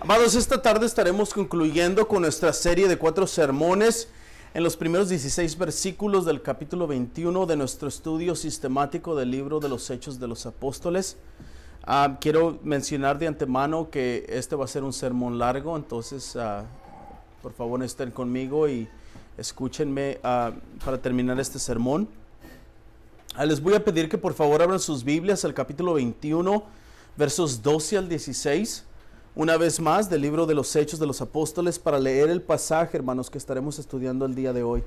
Amados, esta tarde estaremos concluyendo con nuestra serie de 4 sermones en los primeros 16 versículos del capítulo 21 de nuestro estudio sistemático del libro de los Hechos de los Apóstoles. Quiero mencionar de antemano que este va a ser un sermón largo, entonces por favor estén conmigo y escúchenme para terminar este sermón. Les voy a pedir que por favor abran sus Biblias al capítulo 21, versos 12 al 16. Una vez más, del libro de los Hechos de los Apóstoles, para leer el pasaje, hermanos, que estaremos estudiando el día de hoy.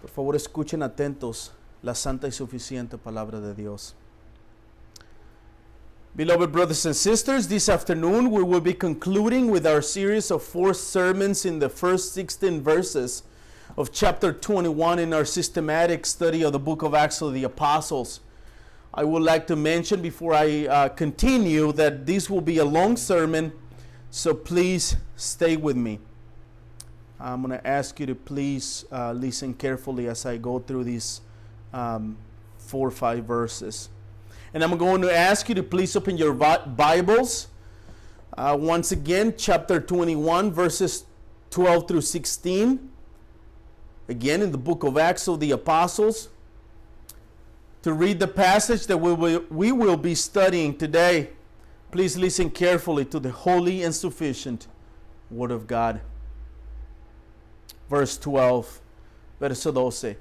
Por favor, escuchen atentos la santa y suficiente palabra de Dios. Beloved brothers and sisters, this afternoon we will be concluding with our series of 4 sermons in the first 16 verses of chapter 21 in our systematic study of the book of Acts of the Apostles. I would like to mention before I continue that this will be a long sermon, so please stay with me. I'm going to ask you to please listen carefully as I go through these 4 or 5 verses. And I'm going to ask you to please open your Bibles. Once again, chapter 21, verses 12 through 16. Again, in the book of Acts of the Apostles. To read the passage that we will be studying today, please listen carefully to the holy and sufficient Word of God. Verse 12, verso 12.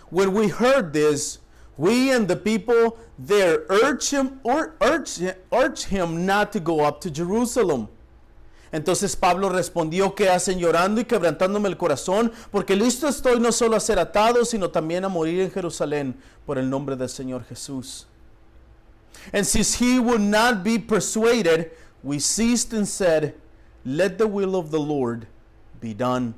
When we heard this, we and the people there urged him not to go up to Jerusalem. Entonces Pablo respondió: ¿qué hacen llorando y quebrantándome el corazón? Porque listo estoy no solo a ser atado, sino también a morir en Jerusalén por el nombre del Señor Jesús. And since he would not be persuaded, we ceased and said, let the will of the Lord be done.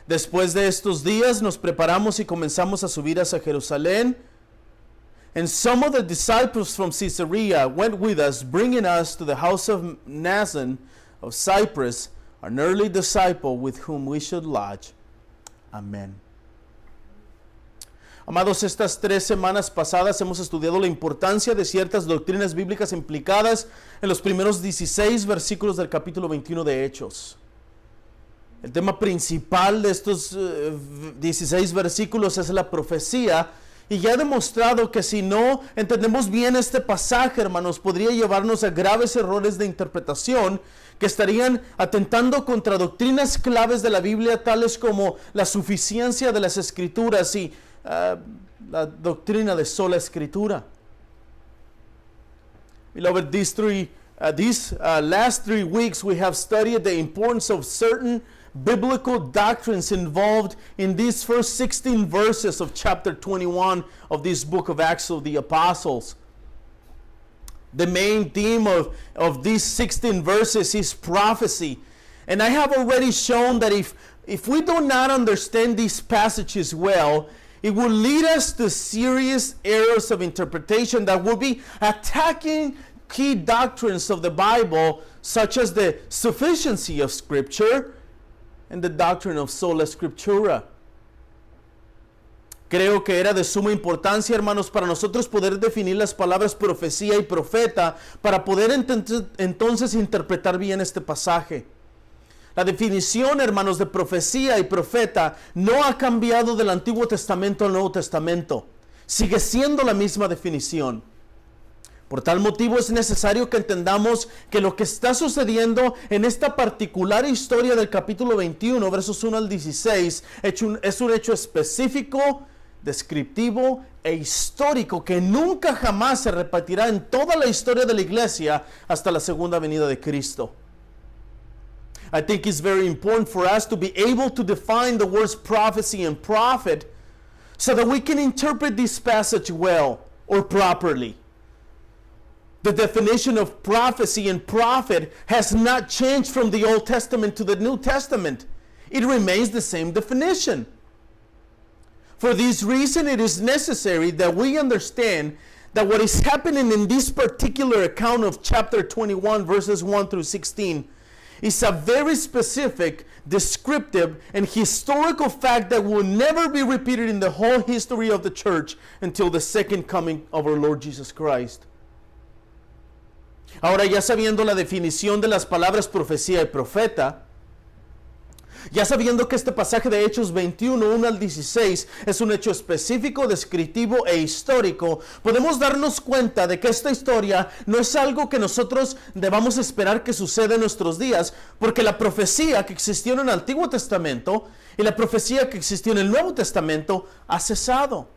Después de estos días nos preparamos y comenzamos a subir hacia Jerusalén. And some of the disciples from Caesarea went with us, bringing us to the house of Mnason of Cyprus, an early disciple with whom we should lodge. Amén. Amados, estas 3 semanas pasadas hemos estudiado la importancia de ciertas doctrinas bíblicas implicadas en los primeros 16 versículos del capítulo 21 de Hechos. El tema principal de estos 16 versículos es la profecía. Y ya he demostrado que si no entendemos bien este pasaje, hermanos, podría llevarnos a graves errores de interpretación que estarían atentando contra doctrinas claves de la Biblia, tales como la suficiencia de las Escrituras y la doctrina de sola Escritura. Beloved, these last 3 weeks we have studied the importance of certain biblical doctrines involved in these first 16 verses of chapter 21 of this book of Acts of the Apostles. The main theme of these 16 verses is prophecy. And I have already shown that if we do not understand these passages well, it will lead us to serious errors of interpretation that will be attacking key doctrines of the Bible, such as the sufficiency of Scripture and the doctrine of sola Scriptura. Creo que era de suma importancia, hermanos, para nosotros poder definir las palabras profecía y profeta para poder entonces interpretar bien este pasaje. La definición, hermanos, de profecía y profeta no ha cambiado del Antiguo Testamento al Nuevo Testamento. Sigue siendo la misma definición. Por tal motivo es necesario que entendamos que lo que está sucediendo en esta particular historia del capítulo 21, versos 1 al 16, es un hecho específico, descriptivo e histórico que nunca jamás se repetirá en toda la historia de la iglesia hasta la segunda venida de Cristo. I think it's very important for us to be able to define the words prophecy and prophet so that we can interpret this passage well or properly. The definition of prophecy and prophet has not changed from the Old Testament to the New Testament. It remains the same definition. For this reason, it is necessary that we understand that what is happening in this particular account of chapter 21, verses 1 through 16, is a very specific, descriptive, and historical fact that will never be repeated in the whole history of the church until the second coming of our Lord Jesus Christ. Ahora, ya sabiendo la definición de las palabras profecía y profeta, ya sabiendo que este pasaje de Hechos 21, 1 al 16 es un hecho específico, descriptivo e histórico, podemos darnos cuenta de que esta historia no es algo que nosotros debamos esperar que suceda en nuestros días, porque la profecía que existió en el Antiguo Testamento y la profecía que existió en el Nuevo Testamento ha cesado.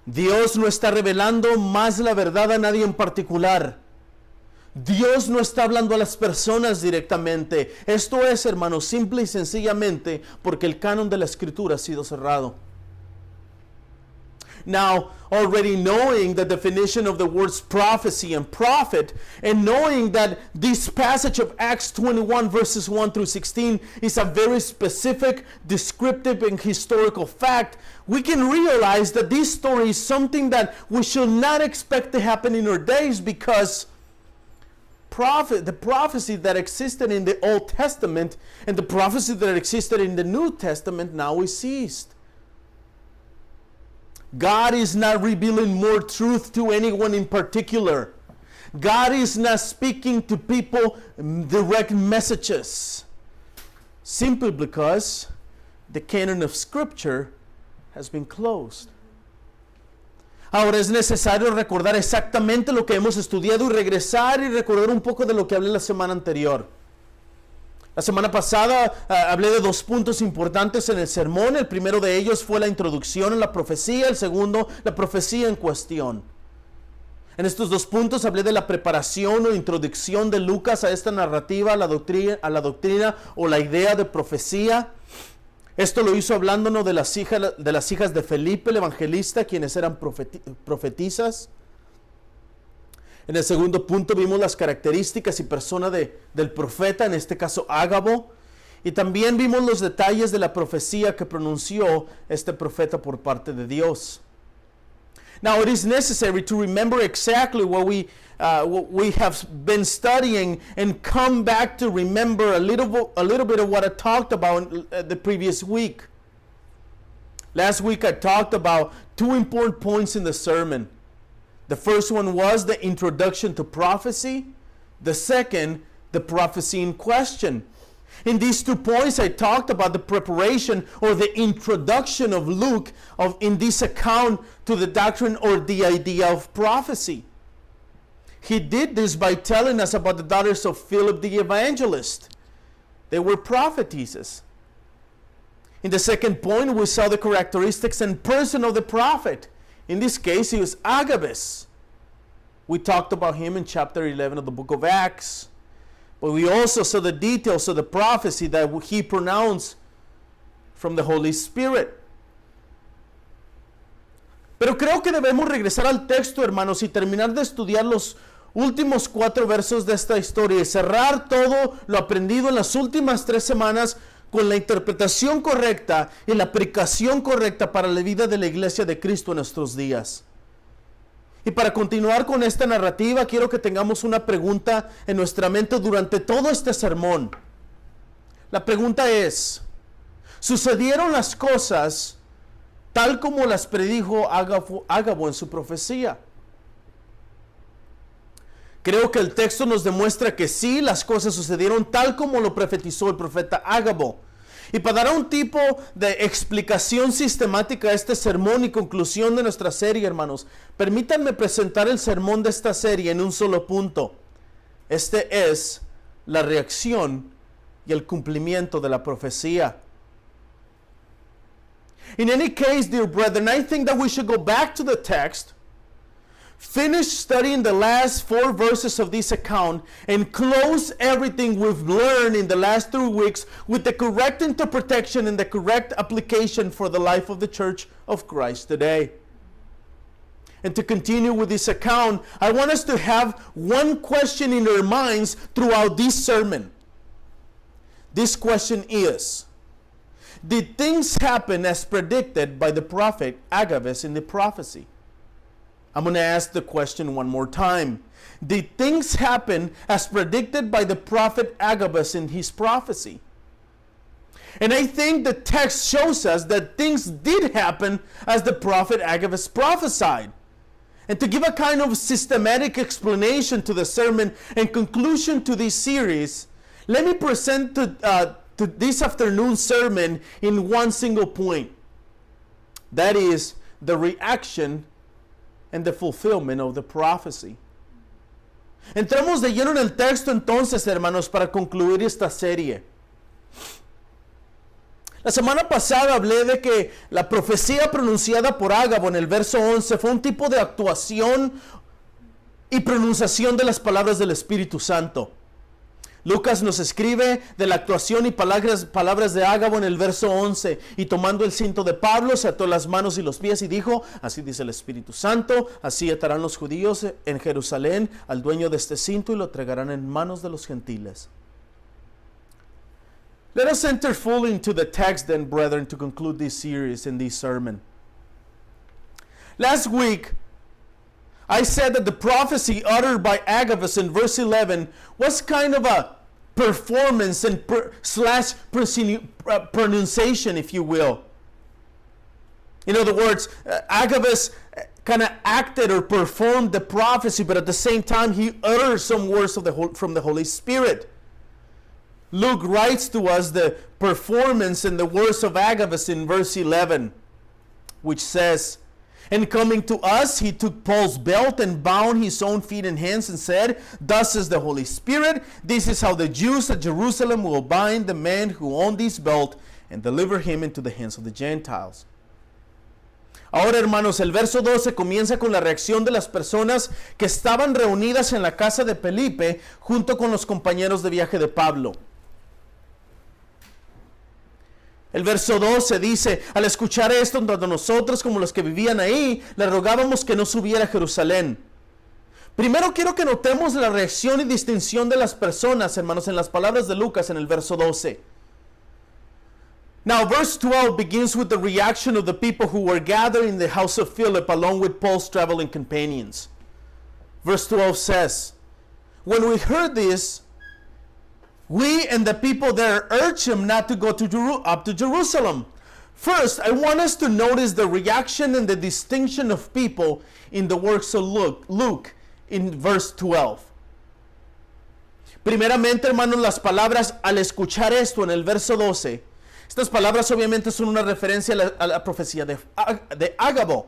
Dios no está revelando más la verdad a nadie en particular. Dios no está hablando a las personas directamente. Esto es, hermanos, simple y sencillamente porque el canon de la Escritura ha sido cerrado. Now, already knowing the definition of the words prophecy and prophet, and knowing that this passage of Acts 21 verses 1 through 16 is a very specific, descriptive, and historical fact, we can realize that this story is something that we should not expect to happen in our days, because the prophecy that existed in the Old Testament and the prophecy that existed in the New Testament now is ceased. God is not revealing more truth to anyone in particular. God is not speaking to people direct messages, simply because the canon of Scripture has been closed. Ahora es necesario recordar exactamente lo que hemos estudiado y regresar y recordar un poco de lo que hablé la semana anterior. La semana pasada hablé de 2 puntos importantes en el sermón. El primero de ellos fue la introducción a la profecía, el segundo, la profecía en cuestión. En estos 2 puntos hablé de la preparación o introducción de Lucas a esta narrativa, a la doctrina o la idea de profecía. Esto lo hizo hablándonos de las hijas de Felipe el evangelista, quienes eran profetisas. En el segundo punto vimos las características y persona del profeta, en este caso Ágabo. Y también vimos los detalles de la profecía que pronunció este profeta por parte de Dios. Now it is necessary to remember exactly what we have been studying and come back to remember a little bit of what I talked about the previous week. Last week I talked about 2 important points in the sermon. The first one was the introduction to prophecy. The second, the prophecy in question. In these 2 points, I talked about the preparation or the introduction of Luke in this account to the doctrine or the idea of prophecy. He did this by telling us about the daughters of Philip the evangelist. They were prophetesses. In the second point, we saw the characteristics and person of the prophet. In this case, he was Agabus. We talked about him in chapter 11 of the book of Acts. But we also saw the details of the prophecy that he pronounced from the Holy Spirit. Pero creo que debemos regresar al texto, hermanos, y terminar de estudiar los últimos 4 versos de esta historia y cerrar todo lo aprendido en las últimas 3 semanas con la interpretación correcta y la aplicación correcta para la vida de la iglesia de Cristo en nuestros días. Y para continuar con esta narrativa, quiero que tengamos una pregunta en nuestra mente durante todo este sermón. La pregunta es, ¿sucedieron las cosas tal como las predijo Ágabo en su profecía? Creo que el texto nos demuestra que sí, las cosas sucedieron tal como lo profetizó el profeta Ágabo. Y para dar un tipo de explicación sistemática a este sermón y conclusión de nuestra serie, hermanos, permítanme presentar el sermón de esta serie en un solo punto. Este es la reacción y el cumplimiento de la profecía. In any case, dear brethren, I think that we should go back to the text, finish studying the last 4 verses of this account, and close everything we've learned in the last 3 weeks with the correct interpretation and the correct application for the life of the Church of Christ today. And to continue with this account, I want us to have one question in our minds throughout this sermon. This question is, did things happen as predicted by the prophet Agabus in the prophecy? I'm going to ask the question one more time. Did things happen as predicted by the prophet Agabus in his prophecy? And I think the text shows us that things did happen as the prophet Agabus prophesied. And to give a kind of systematic explanation to the sermon and conclusion to this series, let me present to this afternoon's sermon in one single point. That is the reaction and the fulfillment of the prophecy. Entramos de lleno en el texto entonces, hermanos, para concluir esta serie. La semana pasada hablé de que la profecía pronunciada por Ágabo en el verso 11 fue un tipo de actuación y pronunciación de las palabras del Espíritu Santo. Lucas nos escribe de la actuación y palabras de Ágabo en el verso 11. Y tomando el cinto de Pablo, se ató las manos y los pies y dijo: así dice el Espíritu Santo, así atarán los judíos en Jerusalén al dueño de este cinto y lo entregarán en manos de los gentiles. Let us enter fully into the text then, brethren, to conclude this series and this sermon. Last week, I said that the prophecy uttered by Agabus in verse 11 was kind of a performance and pronunciation, if you will. In other words, Agabus kind of acted or performed the prophecy, but at the same time, he uttered some words from the Holy Spirit. Luke writes to us the performance and the words of Agabus in verse 11, which says, and coming to us, he took Paul's belt and bound his own feet and hands and said, thus says the Holy Spirit, this is how the Jews at Jerusalem will bind the man who owned this belt and deliver him into the hands of the Gentiles. Ahora, hermanos, el verso 12 comienza con la reacción de las personas que estaban reunidas en la casa de Felipe junto con los compañeros de viaje de Pablo. El verso 12 dice, al escuchar esto, tanto nosotros como los que vivían ahí, le rogábamos que no subiera a Jerusalén. Primero quiero que notemos la reacción y distinción de las personas, hermanos, en las palabras de Lucas en el verso 12. Now, verse 12 begins with the reaction of the people who were gathered in the house of Philip along with Paul's traveling companions. Verse 12 says, when we heard this, we and the people there urged him not to go up to Jerusalem. First, I want us to notice the reaction and the distinction of people in the works of Luke in verse 12. Primeramente, hermanos, las palabras al escuchar esto en el verso 12. Estas palabras obviamente son una referencia a la profecía de Ágabo.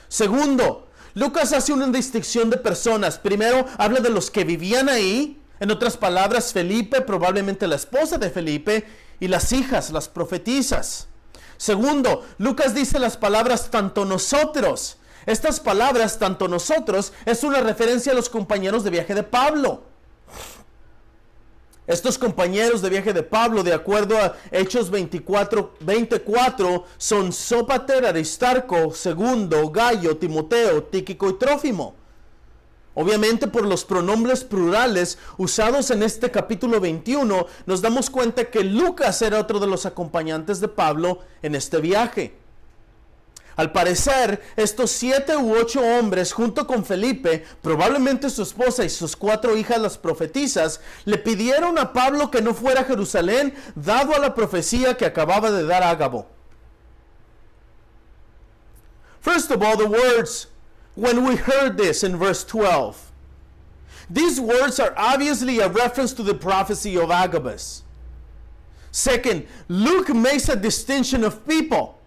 Segundo, Lucas hace una distinción de personas. Primero, habla de los que vivían ahí. En otras palabras, Felipe, probablemente la esposa de Felipe, y las hijas, las profetisas. Segundo, Lucas dice las palabras tanto nosotros. Estas palabras, tanto nosotros, es una referencia a los compañeros de viaje de Pablo. Estos compañeros de viaje de Pablo, de acuerdo a Hechos 24, son Sópater, Aristarco, Segundo, Gallo, Timoteo, Tíquico y Trófimo. Obviamente por los pronombres plurales usados en este capítulo 21, nos damos cuenta que Lucas era otro de los acompañantes de Pablo en este viaje. Al parecer, estos 7 u 8 hombres, junto con Felipe, probablemente su esposa y sus 4 hijas, las profetisas, le pidieron a Pablo que no fuera a Jerusalén, dado a la profecía que acababa de dar Ágabo. First of all, the words, when we heard this in verse 12. These words are obviously a reference to the prophecy of Agabus. Second, Luke makes a distinction of people.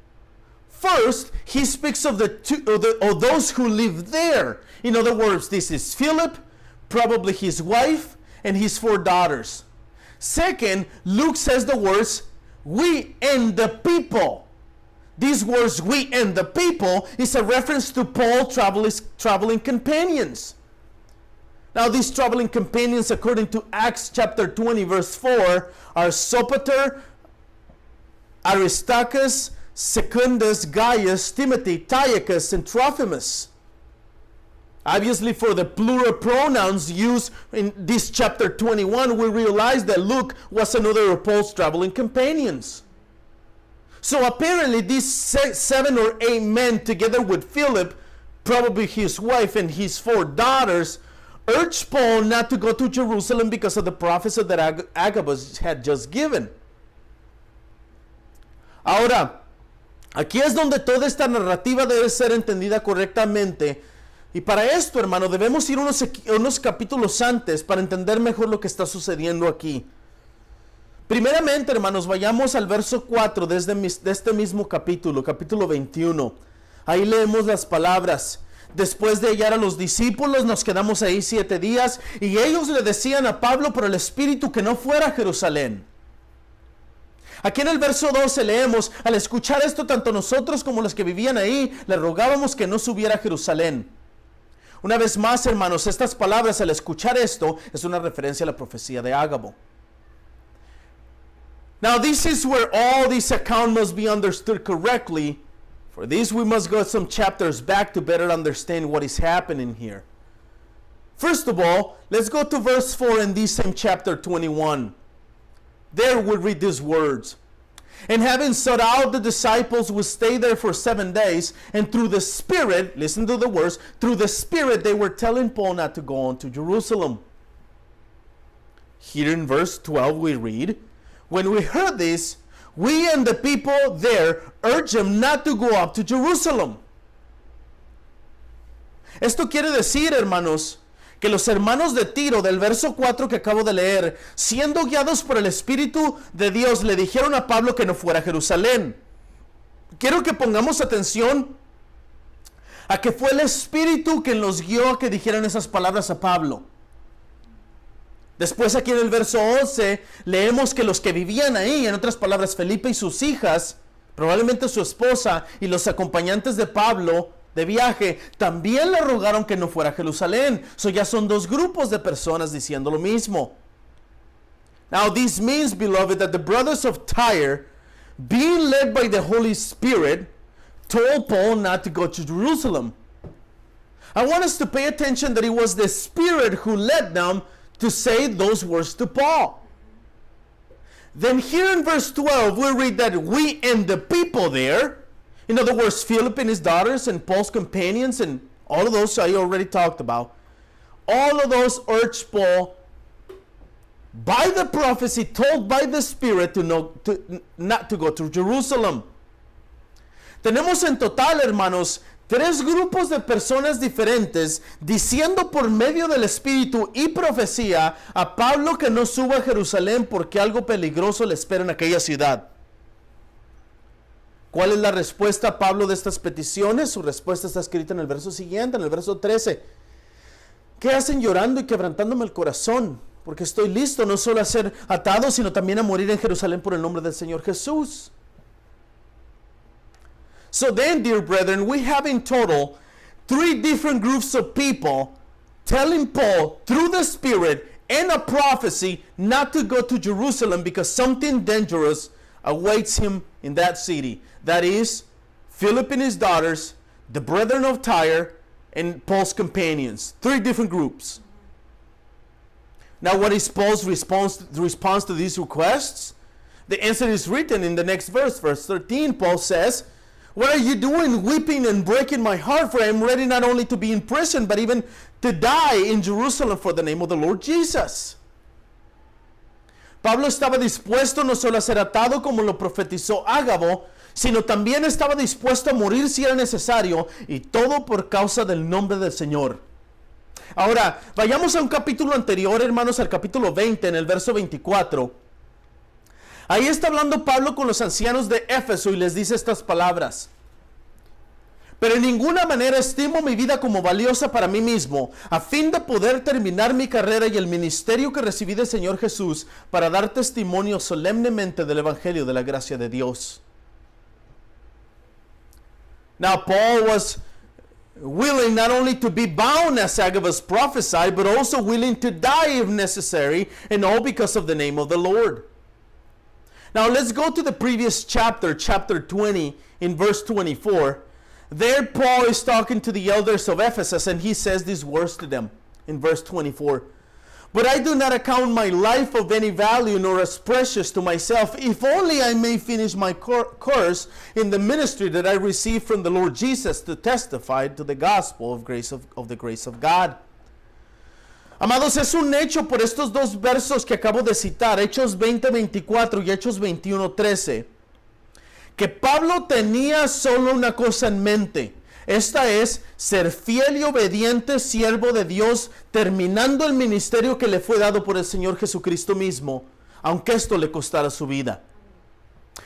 First, he speaks of of those who live there. In other words, this is Philip, probably his wife, and his 4 daughters. Second, Luke says the words, we and the people. These words, we and the people, is a reference to Paul's traveling companions. Now, these traveling companions, according to Acts chapter 20, verse 4, are Sopater, Aristarchus, Secundus, Gaius, Timothy, Tychicus, and Trophimus. Obviously, for the plural pronouns used in this chapter 21, we realize that Luke was another of Paul's traveling companions. So apparently these 7 or 8 men, together with Philip, probably his wife and his 4 daughters, urged Paul not to go to Jerusalem because of the prophecy that Agabus had just given. Ahora, aquí es donde toda esta narrativa debe ser entendida correctamente Y para esto, hermano, debemos ir unos capítulos antes para entender mejor lo que está sucediendo aquí. Primeramente, hermanos, vayamos al verso 4 de este mismo capítulo 21. Ahí leemos las palabras. Después de hallar a los discípulos, nos quedamos ahí 7 días, y ellos le decían a Pablo por el Espíritu que no fuera a Jerusalén. Aquí en el verso 12 leemos: al escuchar esto, tanto nosotros como los que vivían ahí, le rogábamos que no subiera a Jerusalén. Una vez más, hermanos, estas palabras, al escuchar esto, es una referencia a la profecía de Ágabo. Now, this is where all this account must be understood correctly. For this, we must go some chapters back to better understand what is happening here. First of all, let's go to verse 4 in this same chapter 21. There we read these words. And having sought out the disciples, would stay there for 7 days, and through the Spirit, listen to the words, through the Spirit they were telling Paul not to go on to Jerusalem. Here in verse 12 we read, when we heard this, we and the people there urged him not to go up to Jerusalem. Esto quiere decir, hermanos, que los hermanos de Tiro, del verso 4 que acabo de leer, siendo guiados por el Espíritu de Dios, le dijeron a Pablo que no fuera a Jerusalén. Quiero que pongamos atención a que fue el Espíritu quien los guió a que dijeran esas palabras a Pablo. Después aquí en el verso 11 leemos que los que vivían ahí, en otras palabras Felipe y sus hijas, probablemente su esposa y los acompañantes de Pablo de viaje, también le rogaron que no fuera a Jerusalén. Ya son 2 grupos de personas diciendo lo mismo. Now this means, beloved, that the brothers of Tyre, being led by the Holy Spirit, told Paul not to go to Jerusalem. I want us to pay attention that it was the Spirit who led them to say those words to Paul. Then here in verse 12 we read that we and the people there, in other words, Philip and his daughters and Paul's companions and all of those I already talked about, all of those urged Paul by the prophecy told by the Spirit not to go to Jerusalem. Tenemos en total, hermanos, 3 grupos de personas diferentes diciendo por medio del Espíritu y profecía a Pablo que no suba a Jerusalén porque algo peligroso le espera en aquella ciudad. ¿Cuál es la respuesta a Pablo de estas peticiones? Su respuesta está escrita en el verso siguiente, en el verso 13. ¿Qué hacen llorando y quebrantándome el corazón? Porque estoy listo no solo a ser atado, sino también a morir en Jerusalén por el nombre del Señor Jesús. So then, dear brethren, we have in total 3 different groups of people telling Paul through the Spirit and a prophecy not to go to Jerusalem because something dangerous awaits him in that city. That is, Philip and his daughters, the brethren of Tyre, and Paul's companions. 3 different groups. Now, what is Paul's response to these requests? The answer is written in the next verse. Verse 13, Paul says, what are you doing, weeping and breaking my heart? For I am ready not only to be in prison, but even to die in Jerusalem for the name of the Lord Jesus. Pablo estaba dispuesto no solo a ser atado como lo profetizó Ágabo, sino también estaba dispuesto a morir si era necesario, y todo por causa del nombre del Señor. Ahora, vayamos a un capítulo anterior, hermanos, al capítulo 20, en el verso 24. Ahí está hablando Pablo con los ancianos de Éfeso y les dice estas palabras. Pero en ninguna manera estimo mi vida como valiosa para mí mismo, a fin de poder terminar mi carrera y el ministerio que recibí del Señor Jesús para dar testimonio solemnemente del Evangelio de la gracia de Dios. Now Paul was willing not only to be bound as Agabus prophesied, but also willing to die if necessary, and all because of the name of the Lord. Now let's go to the previous chapter, chapter 20, in verse 24. There Paul is talking to the elders of Ephesus, and he says these words to them in verse 24. But I do not account my life of any value, nor as precious to myself, if only I may finish my course in the ministry that I received from the Lord Jesus to testify to the gospel of the grace of God. Amados, es un hecho por estos 2 versos que acabo de citar, Hechos 20:24 y Hechos 21:13, que Pablo tenía solo una cosa en mente. Esta es ser fiel y obediente siervo de Dios, terminando el ministerio que le fue dado por el Señor Jesucristo mismo, aunque esto le costara su vida.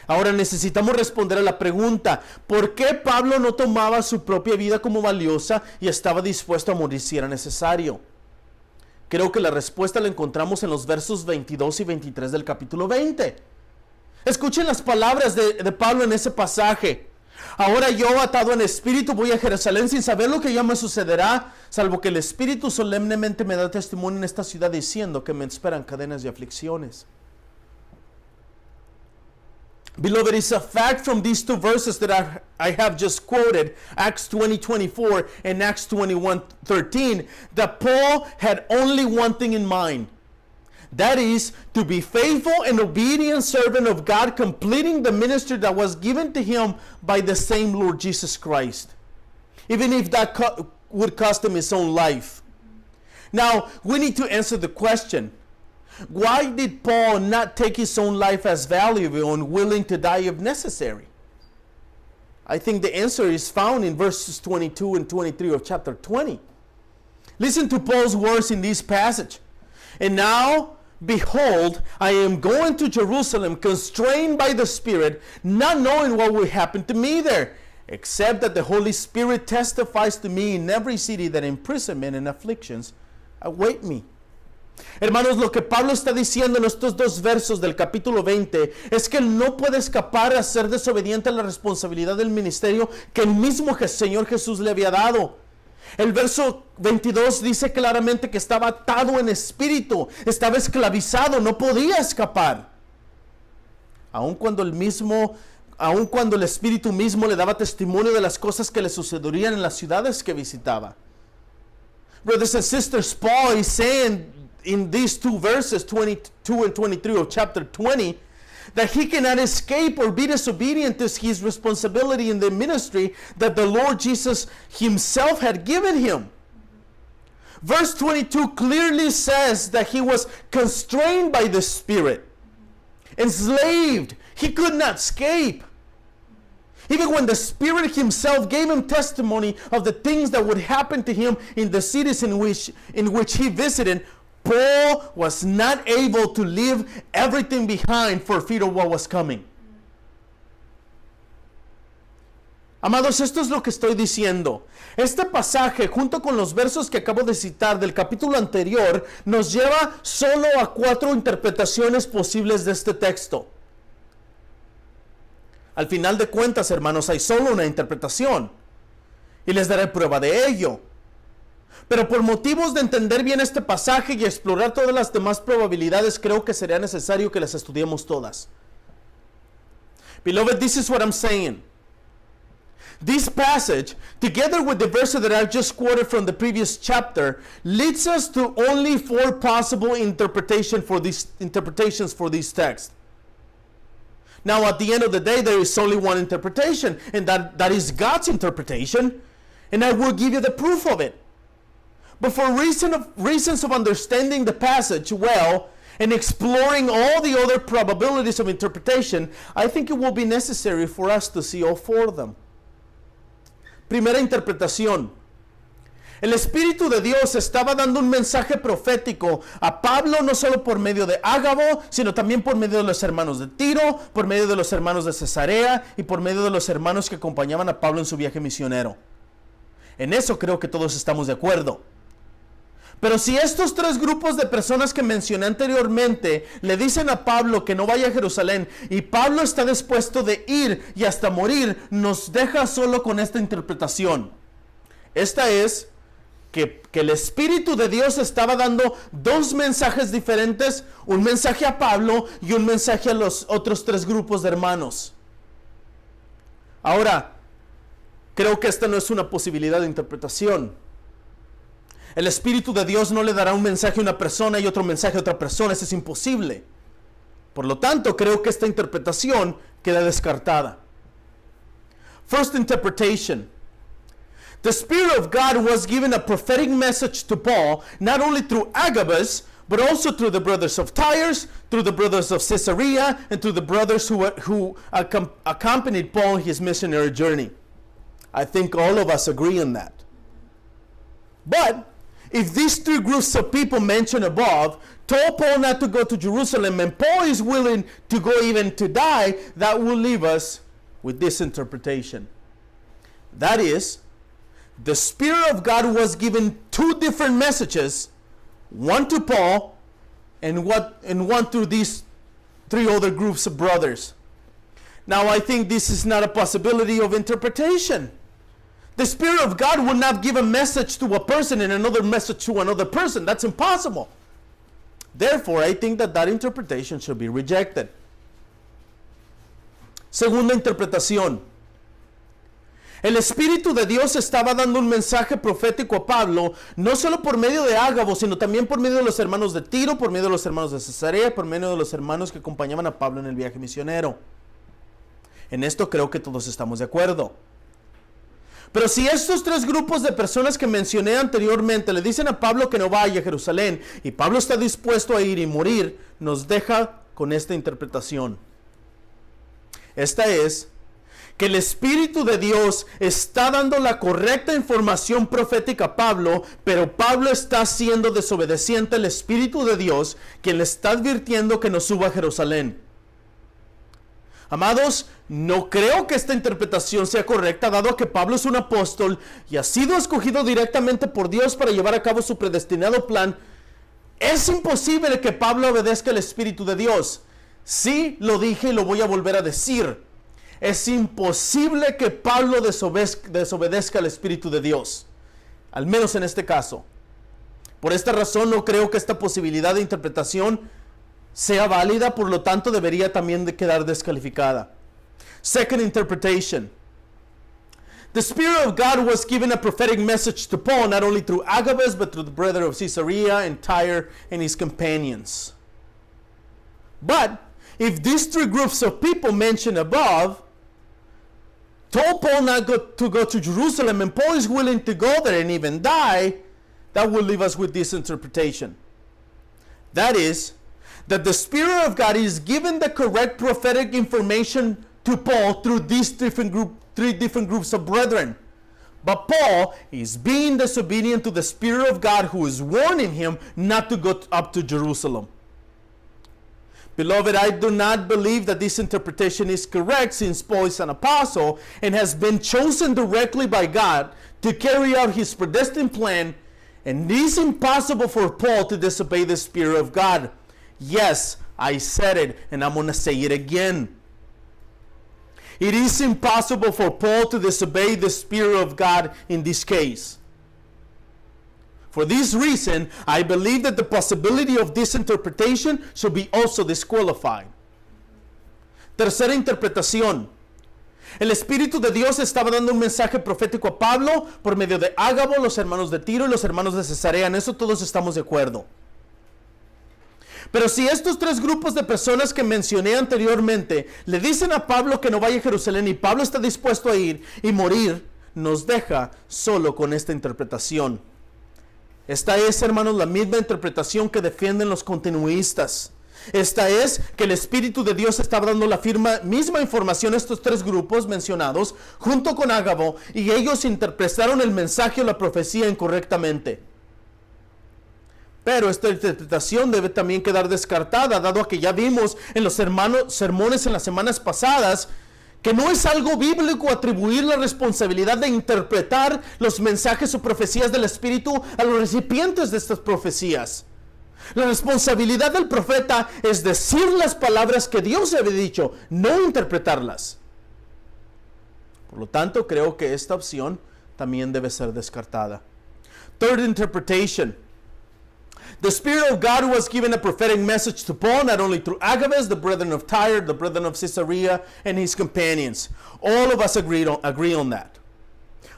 Ahora necesitamos responder a la pregunta, ¿por qué Pablo no tomaba su propia vida como valiosa y estaba dispuesto a morir si era necesario? Creo que la respuesta la encontramos en los versos 22 y 23 del capítulo 20. Escuchen las palabras de Pablo en ese pasaje. Ahora yo, atado en espíritu, voy a Jerusalén sin saber lo que ya me sucederá, salvo que el Espíritu solemnemente me da testimonio en esta ciudad diciendo que me esperan cadenas y aflicciones. Beloved, it's a fact from these two verses that I have just quoted, Acts 20:24 and Acts 21:13, that Paul had only one thing in mind. That is, to be faithful and obedient servant of God, completing the ministry that was given to him by the same Lord Jesus Christ, even if that would cost him his own life. Now, we need to answer the question, why did Paul not take his own life as valuable and willing to die if necessary? I think the answer is found in verses 22 and 23 of chapter 20. Listen to Paul's words in this passage. And now, behold, I am going to Jerusalem, constrained by the Spirit, not knowing what will happen to me there, except that the Holy Spirit testifies to me in every city that imprisonment and afflictions await me. Hermanos, lo que Pablo está diciendo en estos dos versos del capítulo 20 es que él no puede escapar a ser desobediente a la responsabilidad del ministerio que el mismo Señor Jesús le había dado. El verso 22 dice claramente que estaba atado en espíritu, estaba esclavizado, no podía escapar. Aun cuando el Espíritu mismo le daba testimonio de las cosas que le sucederían en las ciudades que visitaba. Brothers and sisters, Paul is saying in these two verses, 22 and 23 of chapter 20, that he cannot escape or be disobedient to his responsibility in the ministry that the Lord Jesus himself had given him. Verse 22 clearly says that he was constrained by the Spirit, enslaved. He could not escape. Even when the Spirit himself gave him testimony of the things that would happen to him in the cities in which he visited, Paul was not able to leave everything behind for fear of what was coming. Amados, esto es lo que estoy diciendo. Este pasaje, junto con los versos que acabo de citar del capítulo anterior, nos lleva solo a 4 interpretaciones posibles de este texto. Al final de cuentas, hermanos, hay solo una interpretación. Y les daré prueba de ello. Pero por motivos de entender bien este pasaje y explorar todas las demás probabilidades, creo que sería necesario que las estudiemos todas. Beloved, this is what I'm saying. This passage, together with the verse that I just quoted from the previous chapter, leads us to only 4 possible interpretations for these texts. Now, at the end of the day, there is only one interpretation, and that is God's interpretation, and I will give you the proof of it. But for reasons of understanding the passage well and exploring all the other probabilities of interpretation, I think it will be necessary for us to see all 4 of them. Primera interpretación. El Espíritu de Dios estaba dando un mensaje profético a Pablo, no solo por medio de Ágabo, sino también por medio de los hermanos de Tiro, por medio de los hermanos de Cesarea y por medio de los hermanos que acompañaban a Pablo en su viaje misionero. En eso creo que todos estamos de acuerdo. Pero si estos 3 grupos de personas que mencioné anteriormente le dicen a Pablo que no vaya a Jerusalén y Pablo está dispuesto de ir y hasta morir, nos deja solo con esta interpretación. Esta es que el Espíritu de Dios estaba dando 2 mensajes diferentes, un mensaje a Pablo y un mensaje a los otros 3 grupos de hermanos. Ahora, creo que esta no es una posibilidad de interpretación. El Espíritu de Dios no le dará un mensaje a una persona y otro mensaje a otra persona. Eso es imposible. Por lo tanto, creo que esta interpretación queda descartada. First interpretation. The Spirit of God was given a prophetic message to Paul, not only through Agabus, but also through the brothers of Tyre, through the brothers of Caesarea, and through the brothers who accompanied Paul in his missionary journey. I think all of us agree on that. But if these three groups of people mentioned above told Paul not to go to Jerusalem, and Paul is willing to go even to die, that will leave us with this interpretation. That is, the Spirit of God was given two different messages, one to Paul and one to these three other groups of brothers. Now, I think this is not a possibility of interpretation. The Spirit of God would not give a message to a person and another message to another person. That's impossible. Therefore, I think that interpretation should be rejected. Segunda interpretación. El Espíritu de Dios estaba dando un mensaje profético a Pablo, no solo por medio de Ágabo, sino también por medio de los hermanos de Tiro, por medio de los hermanos de Cesarea, por medio de los hermanos que acompañaban a Pablo en el viaje misionero. En esto creo que todos estamos de acuerdo. Pero si estos tres grupos de personas que mencioné anteriormente le dicen a Pablo que no vaya a Jerusalén y Pablo está dispuesto a ir y morir, nos deja con esta interpretación. Esta es que el Espíritu de Dios está dando la correcta información profética a Pablo, pero Pablo está siendo desobediente al Espíritu de Dios, quien le está advirtiendo que no suba a Jerusalén. Amados, no creo que esta interpretación sea correcta, dado que Pablo es un apóstol y ha sido escogido directamente por Dios para llevar a cabo su predestinado plan. Es imposible que Pablo obedezca al Espíritu de Dios. Sí, lo dije y lo voy a volver a decir. Es imposible que Pablo desobedezca al Espíritu de Dios, al menos en este caso. Por esta razón no creo que esta posibilidad de interpretación sea válida, por lo tanto debería también de quedar descalificada. Second interpretation. The Spirit of God was given a prophetic message to Paul, not only through Agabus, but through the brother of Caesarea and Tyre and his companions. But if these three groups of people mentioned above told Paul not to go to Jerusalem, and Paul is willing to go there and even die, that will leave us with this interpretation. That is, that the Spirit of God is given the correct prophetic information to Paul through these three different groups of brethren. But Paul is being disobedient to the Spirit of God, who is warning him not to go up to Jerusalem. Beloved, I do not believe that this interpretation is correct, since Paul is an apostle and has been chosen directly by God to carry out his predestined plan, and it is impossible for Paul to disobey the Spirit of God. Yes, I said it, and I'm going to say it again. It is impossible for Paul to disobey the Spirit of God in this case. For this reason, I believe that the possibility of this interpretation should be also disqualified. Tercera interpretación. El Espíritu de Dios estaba dando un mensaje profético a Pablo por medio de Ágabo, los hermanos de Tiro y los hermanos de Cesarea. En eso todos estamos de acuerdo. Pero si estos tres grupos de personas que mencioné anteriormente le dicen a Pablo que no vaya a Jerusalén y Pablo está dispuesto a ir y morir, nos deja solo con esta interpretación. Esta es, hermanos, la misma interpretación que defienden los continuistas. Esta es que el Espíritu de Dios estaba dando la misma información a estos tres grupos mencionados junto con Ágabo, y ellos interpretaron el mensaje o la profecía incorrectamente. Pero esta interpretación debe también quedar descartada, dado que ya vimos en los sermones en las semanas pasadas que no es algo bíblico atribuir la responsabilidad de interpretar los mensajes o profecías del Espíritu a los recipientes de estas profecías. La responsabilidad del profeta es decir las palabras que Dios había dicho, no interpretarlas. Por lo tanto, creo que esta opción también debe ser descartada. Third interpretation. The Spirit of God was given a prophetic message to Paul, not only through Agabus, the brethren of Tyre, the brethren of Caesarea, and his companions. All of us agree on that.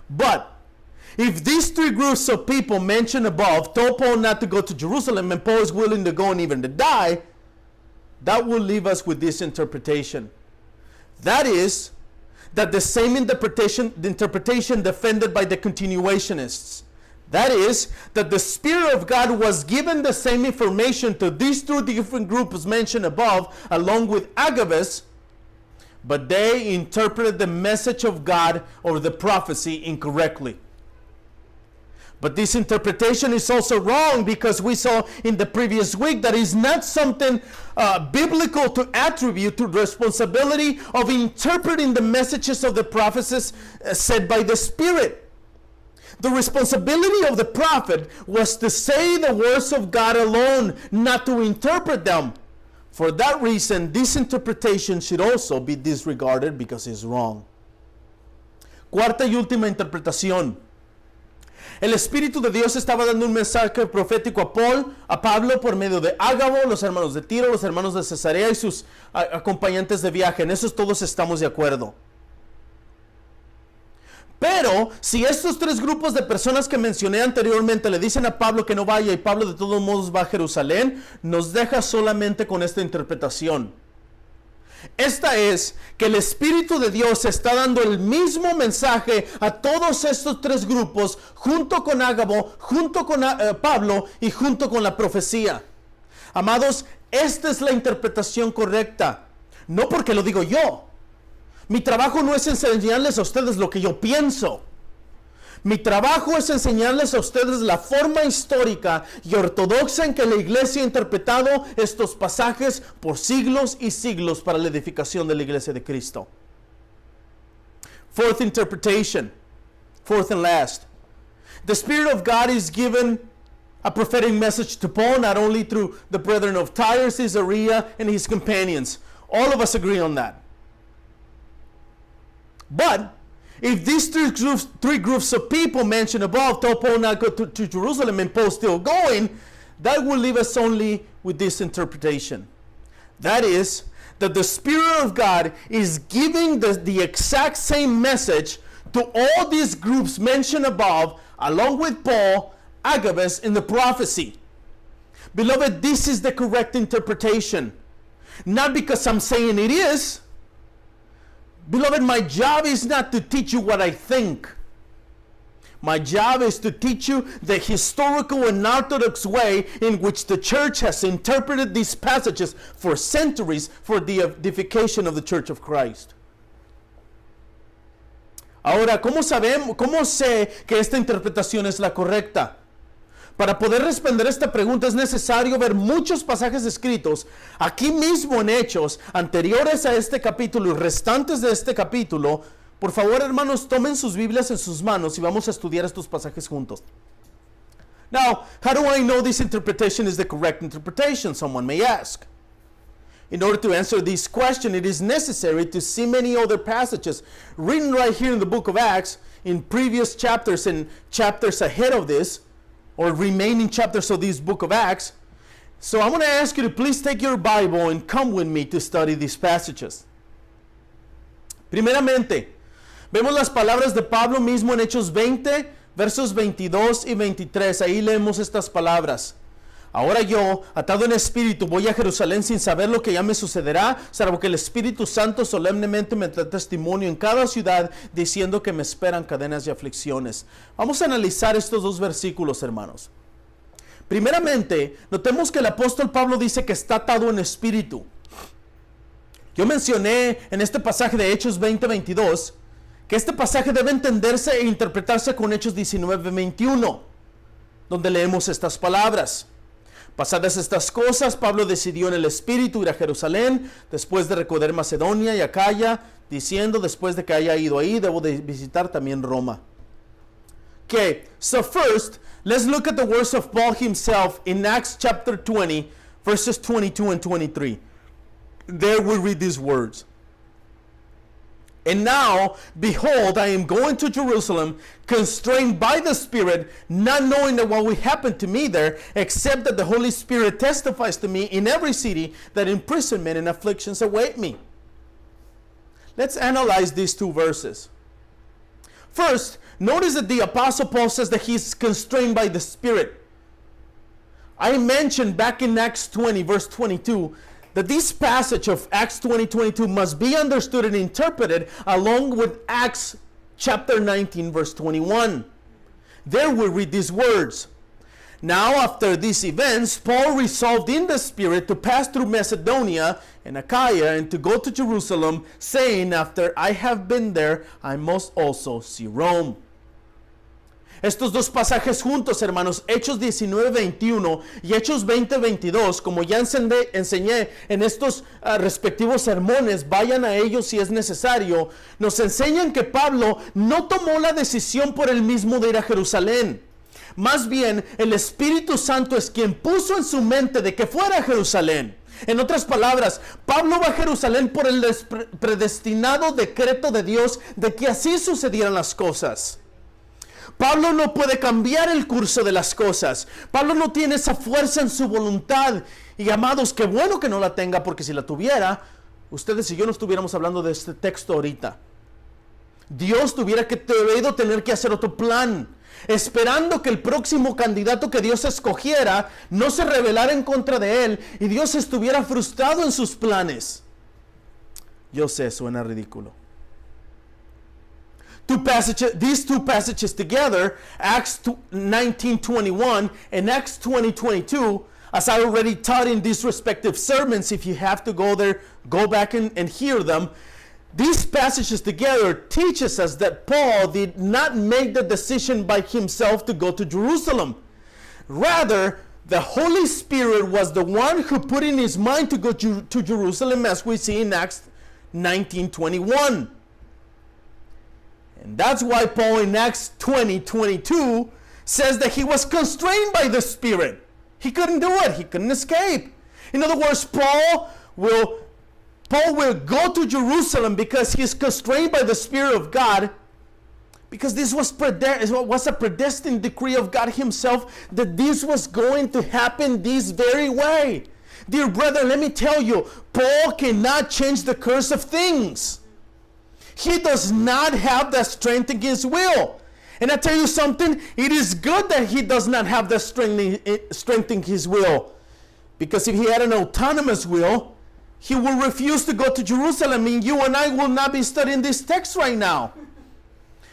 But if these three groups of people mentioned above told Paul not to go to Jerusalem, and Paul is willing to go and even to die, that will leave us with this interpretation. That is, that the same interpretation defended by the continuationists. That is, that the Spirit of God was given the same information to these two different groups mentioned above, along with Agabus, but they interpreted the message of God or the prophecy incorrectly. But this interpretation is also wrong because we saw in the previous week that it's not something biblical to attribute to the responsibility of interpreting the messages of the prophecies said by the Spirit. The responsibility of the prophet was to say the words of God alone, not to interpret them. For that reason, this interpretation should also be disregarded because it's wrong. Cuarta y última interpretación. El Espíritu de Dios estaba dando un mensaje profético a Pablo por medio de Ágabo, los hermanos de Tiro, los hermanos de Cesarea y sus acompañantes de viaje. En eso todos estamos de acuerdo. Pero si estos tres grupos de personas que mencioné anteriormente le dicen a Pablo que no vaya y Pablo de todos modos va a Jerusalén, nos deja solamente con esta interpretación. Esta es que el Espíritu de Dios está dando el mismo mensaje a todos estos tres grupos, junto con Ágabo, junto con Pablo y junto con la profecía. Amados, esta es la interpretación correcta. No porque lo digo yo. Mi trabajo no es enseñarles a ustedes lo que yo pienso. Mi trabajo es enseñarles a ustedes la forma histórica y ortodoxa en que la iglesia ha interpretado estos pasajes por siglos y siglos para la edificación de la iglesia de Cristo. Fourth interpretation, fourth and last. The Spirit of God is given a prophetic message to Paul, not only through the brethren of Tyre, Caesarea, and his companions. All of us agree on that. But if these three groups of people mentioned above told Paul not go to Jerusalem and Paul still going, that will leave us only with this interpretation. That is, that the Spirit of God is giving the exact same message to all these groups mentioned above, along with Paul, Agabus, in the prophecy. Beloved, this is the correct interpretation. Not because I'm saying it is. Beloved, my job is not to teach you what I think. My job is to teach you the historical and orthodox way in which the church has interpreted these passages for centuries for the edification of the Church of Christ. Ahora, ¿cómo sé que esta interpretación es la correcta? Para poder responder esta pregunta es necesario ver muchos pasajes escritos aquí mismo en Hechos, anteriores a este capítulo y restantes de este capítulo. Por favor, hermanos, tomen sus Biblias en sus manos y vamos a estudiar estos pasajes juntos. Now, how do I know this interpretation is the correct interpretation? Someone may ask. In order to answer this question, it is necessary to see many other passages written right here in the book of Acts, in previous chapters and chapters ahead of this, or remaining chapters of this book of Acts. So I'm going to ask you to please take your Bible and come with me to study these passages. Primeramente, vemos las palabras de Pablo mismo en Hechos 20, versos 22 y 23. Ahí leemos estas palabras. Ahora yo, atado en espíritu, voy a Jerusalén sin saber lo que ya me sucederá, salvo que el Espíritu Santo solemnemente me da testimonio en cada ciudad, diciendo que me esperan cadenas y aflicciones. Vamos a analizar estos dos versículos, hermanos. Primeramente, notemos que el apóstol Pablo dice que está atado en espíritu. Yo mencioné en este pasaje de Hechos 20-22 que este pasaje debe entenderse e interpretarse con Hechos 19-21, donde leemos estas palabras. Pasadas estas cosas, Pablo decidió en el Espíritu ir a Jerusalén, después de recorrer Macedonia y Acaya, diciendo, después de que haya ido ahí, debo de visitar también Roma. Okay, so first, let's look at the words of Paul himself in Acts chapter 20, verses 22 and 23. There we read these words. And now, behold, I am going to Jerusalem, constrained by the Spirit, not knowing that what will happen to me there, except that the Holy Spirit testifies to me in every city that imprisonment and afflictions await me. Let's analyze these two verses. First, notice that the Apostle Paul says that he's constrained by the Spirit. I mentioned back in Acts 20, verse 22, that this passage of Acts 20:22 must be understood and interpreted along with Acts chapter 19 verse 21. There we read these words. Now, after these events, Paul resolved in the Spirit to pass through Macedonia and Achaia and to go to Jerusalem, saying, after I have been there, I must also see Rome. Estos dos pasajes juntos, hermanos, Hechos 19:21 y Hechos 20:22, como ya enseñé en estos respectivos sermones, vayan a ellos si es necesario, nos enseñan que Pablo no tomó la decisión por él mismo de ir a Jerusalén. Más bien, el Espíritu Santo es quien puso en su mente de que fuera a Jerusalén. En otras palabras, Pablo va a Jerusalén por el predestinado decreto de Dios de que así sucedieran las cosas. Pablo no puede cambiar el curso de las cosas. Pablo no tiene esa fuerza en su voluntad. Y amados, qué bueno que no la tenga, porque si la tuviera, ustedes y yo no estuviéramos hablando de este texto ahorita. Dios tuviera que tener que hacer otro plan, esperando que el próximo candidato que Dios escogiera no se rebelara en contra de él y Dios estuviera frustrado en sus planes. Yo sé, suena ridículo. These two passages together, Acts 19:21 and Acts 20:22, as I already taught in these respective sermons, if you have to go there, go back and hear them. These passages together teaches us that Paul did not make the decision by himself to go to Jerusalem. Rather, the Holy Spirit was the one who put in his mind to go to Jerusalem, as we see in Acts 19:21. And that's why Paul in Acts 20:22 says that he was constrained by the Spirit. He couldn't do it. He couldn't escape. In other words, Paul will go to Jerusalem because he is constrained by the Spirit of God, because this was a predestined decree of God himself that this was going to happen this very way. Dear brother, let me tell you, Paul cannot change the course of things. He does not have the strength in his will. And I tell you something, it is good that he does not have the strength in his will. Because if he had an autonomous will, he will refuse to go to Jerusalem, and you and I will not be studying this text right now.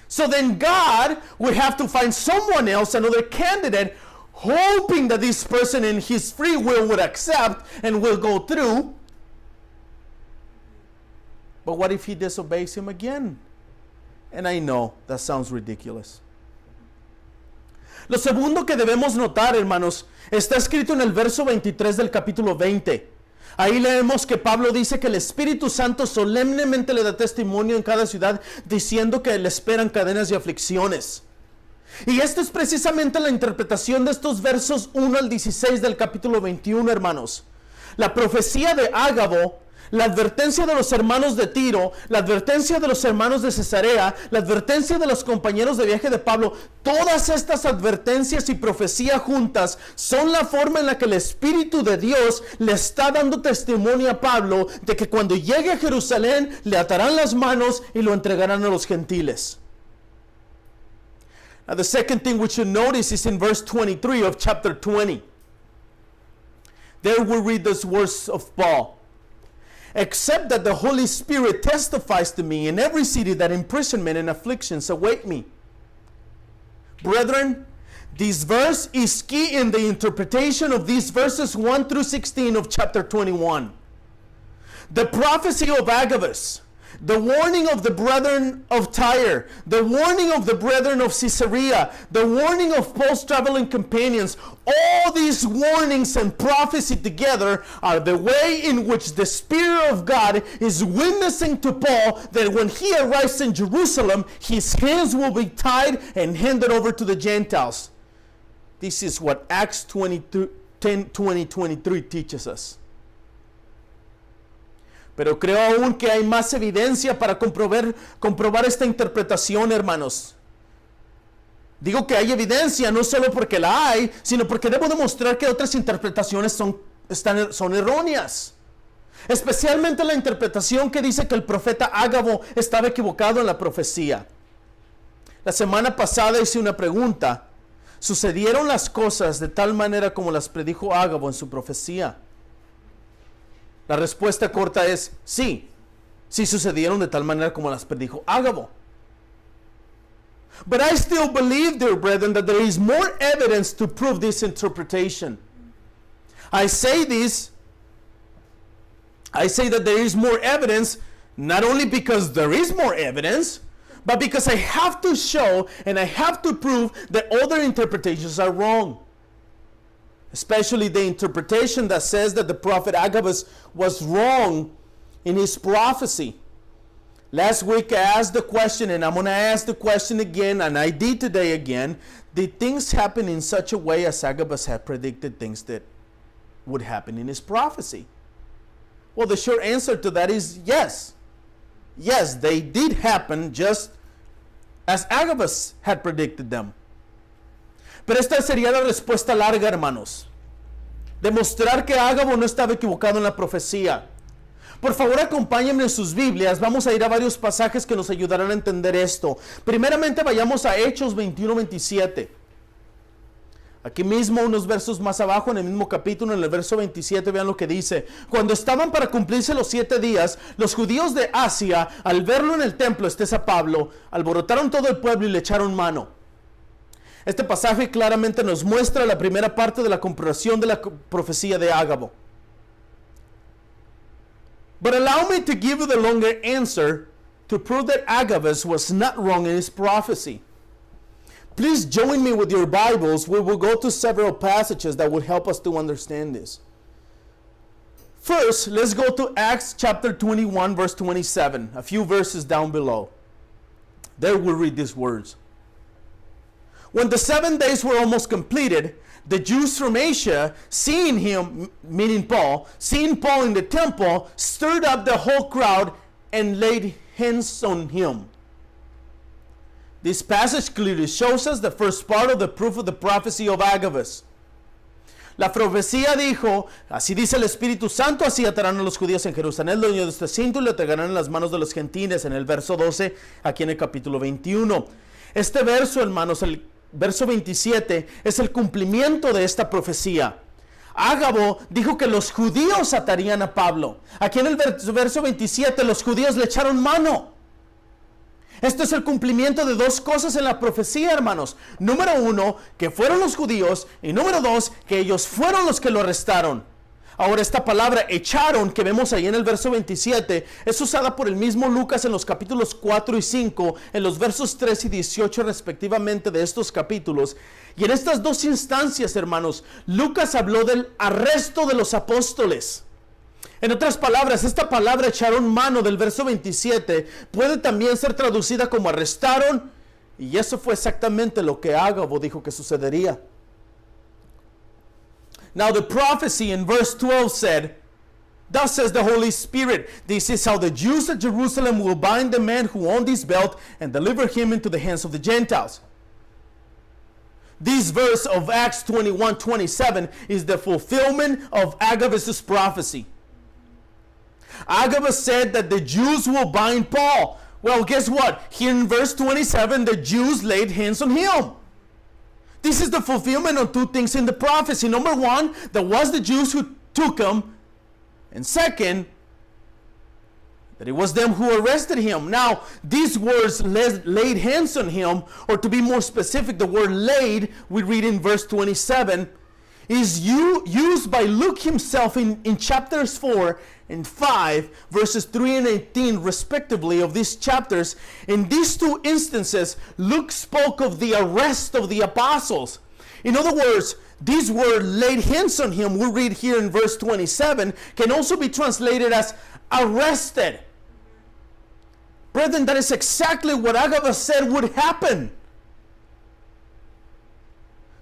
So then God would have to find someone else, another candidate, hoping that this person in his free will would accept and will go through. But what if he disobeys him again? And I know that sounds ridiculous. Lo segundo que debemos notar, hermanos, está escrito en el verso 23 del capítulo 20. Ahí leemos que Pablo dice que el Espíritu Santo solemnemente le da testimonio en cada ciudad, diciendo que le esperan cadenas y aflicciones. Y esta es precisamente la interpretación de estos versos 1 al 16 del capítulo 21, hermanos. La profecía de Ágabo, la advertencia de los hermanos de Tiro, la advertencia de los hermanos de Cesarea, la advertencia de los compañeros de viaje de Pablo, todas estas advertencias y profecía juntas son la forma en la que el Espíritu de Dios le está dando testimonio a Pablo de que cuando llegue a Jerusalén le atarán las manos y lo entregarán a los gentiles. Now the second thing we should notice is in verse 23 of chapter 20. There we read these words of Paul. Except that the Holy Spirit testifies to me in every city that imprisonment and afflictions await me. Brethren, this verse is key in the interpretation of these verses 1 through 16 of chapter 21. The prophecy of Agabus, the warning of the brethren of Tyre, the warning of the brethren of Caesarea, the warning of Paul's traveling companions, all these warnings and prophecy together are the way in which the Spirit of God is witnessing to Paul that when he arrives in Jerusalem, his hands will be tied and handed over to the Gentiles. This is what Acts 20:23 teaches us. Pero creo aún que hay más evidencia para comprobar esta interpretación, hermanos. Digo que hay evidencia no solo porque la hay, sino porque debo demostrar que otras interpretaciones son erróneas. Especialmente la interpretación que dice que el profeta Ágabo estaba equivocado en la profecía. La semana pasada hice una pregunta. ¿Sucedieron las cosas de tal manera como las predijo Ágabo en su profecía? La respuesta corta es sí. Sí sucedieron de tal manera como las predijo Ágabo. But I still believe, dear brethren, that there is more evidence to prove this interpretation. I say that there is more evidence, not only because there is more evidence, but because I have to show and I have to prove that other interpretations are wrong. Especially the interpretation that says that the prophet Agabus was wrong in his prophecy. Last week I asked the question, and I'm going to ask the question again, and I did today again. Did things happen in such a way as Agabus had predicted things that would happen in his prophecy? Well, the short answer to that is yes. Yes, they did happen just as Agabus had predicted them. Pero esta sería la respuesta larga, hermanos. Demostrar que Ágabo no estaba equivocado en la profecía. Por favor, acompáñenme en sus Biblias. Vamos a ir a varios pasajes que nos ayudarán a entender esto. Primeramente, vayamos a Hechos 21-27. Aquí mismo, unos versos más abajo, en el mismo capítulo, en el verso 27, vean lo que dice. Cuando estaban para cumplirse los 7 días, los judíos de Asia, al verlo en el templo, este es a Pablo, alborotaron todo el pueblo y le echaron mano. Este pasaje claramente nos muestra la primera parte de la comprensión de la profecía de Ágabo. But allow me to give you the longer answer to prove that Agabus was not wrong in his prophecy. Please join me with your Bibles. We will go to several passages that will help us to understand this. First, let's go to Acts chapter 21, verse 27, a few verses down below. There we'll read these words. When the 7 days were almost completed, the Jews from Asia, seeing him, meaning Paul, seeing Paul in the temple, stirred up the whole crowd and laid hands on him. This passage clearly shows us the first part of the proof of the prophecy of Agabus. La profecía dijo, así dice el Espíritu Santo, así atarán a los judíos en Jerusalén, los niños de este cinto, y le entregarán en las manos de los gentiles, en el verso 12, aquí en el capítulo 21. Este verso, hermanos, el verso 27, es el cumplimiento de esta profecía. Ágabo dijo que los judíos atarían a Pablo. Aquí en el verso 27, los judíos le echaron mano. Esto es el cumplimiento de dos cosas en la profecía, hermanos. Número 1, que fueron los judíos, y número 2, que ellos fueron los que lo arrestaron. Ahora, esta palabra echaron que vemos ahí en el verso 27 es usada por el mismo Lucas en los capítulos 4 y 5, en los versos 3 y 18 respectivamente de estos capítulos. Y en estas dos instancias, hermanos, Lucas habló del arresto de los apóstoles. En otras palabras, esta palabra echaron mano del verso 27 puede también ser traducida como arrestaron, y eso fue exactamente lo que Ágabo dijo que sucedería. Now the prophecy in verse 12 said, "Thus says the Holy Spirit, this is how the Jews at Jerusalem will bind the man who owned this belt and deliver him into the hands of the Gentiles." This verse of Acts 21:27 is the fulfillment of Agabus' prophecy. Agabus said that the Jews will bind Paul. Well, guess what? Here in verse 27, the Jews laid hands on him. This is the fulfillment of two things in the prophecy. Number 1, there was the Jews who took him. And second, that it was them who arrested him. Now, these words laid hands on him, or to be more specific, the word laid, we read in verse 27, is used by Luke himself in chapters 4 and 5, verses 3 and 18 respectively of these chapters. In these two instances, Luke spoke of the arrest of the apostles. In other words, this word laid hands on him, we read here in verse 27, can also be translated as arrested. Brethren, that is exactly what Agabus said would happen.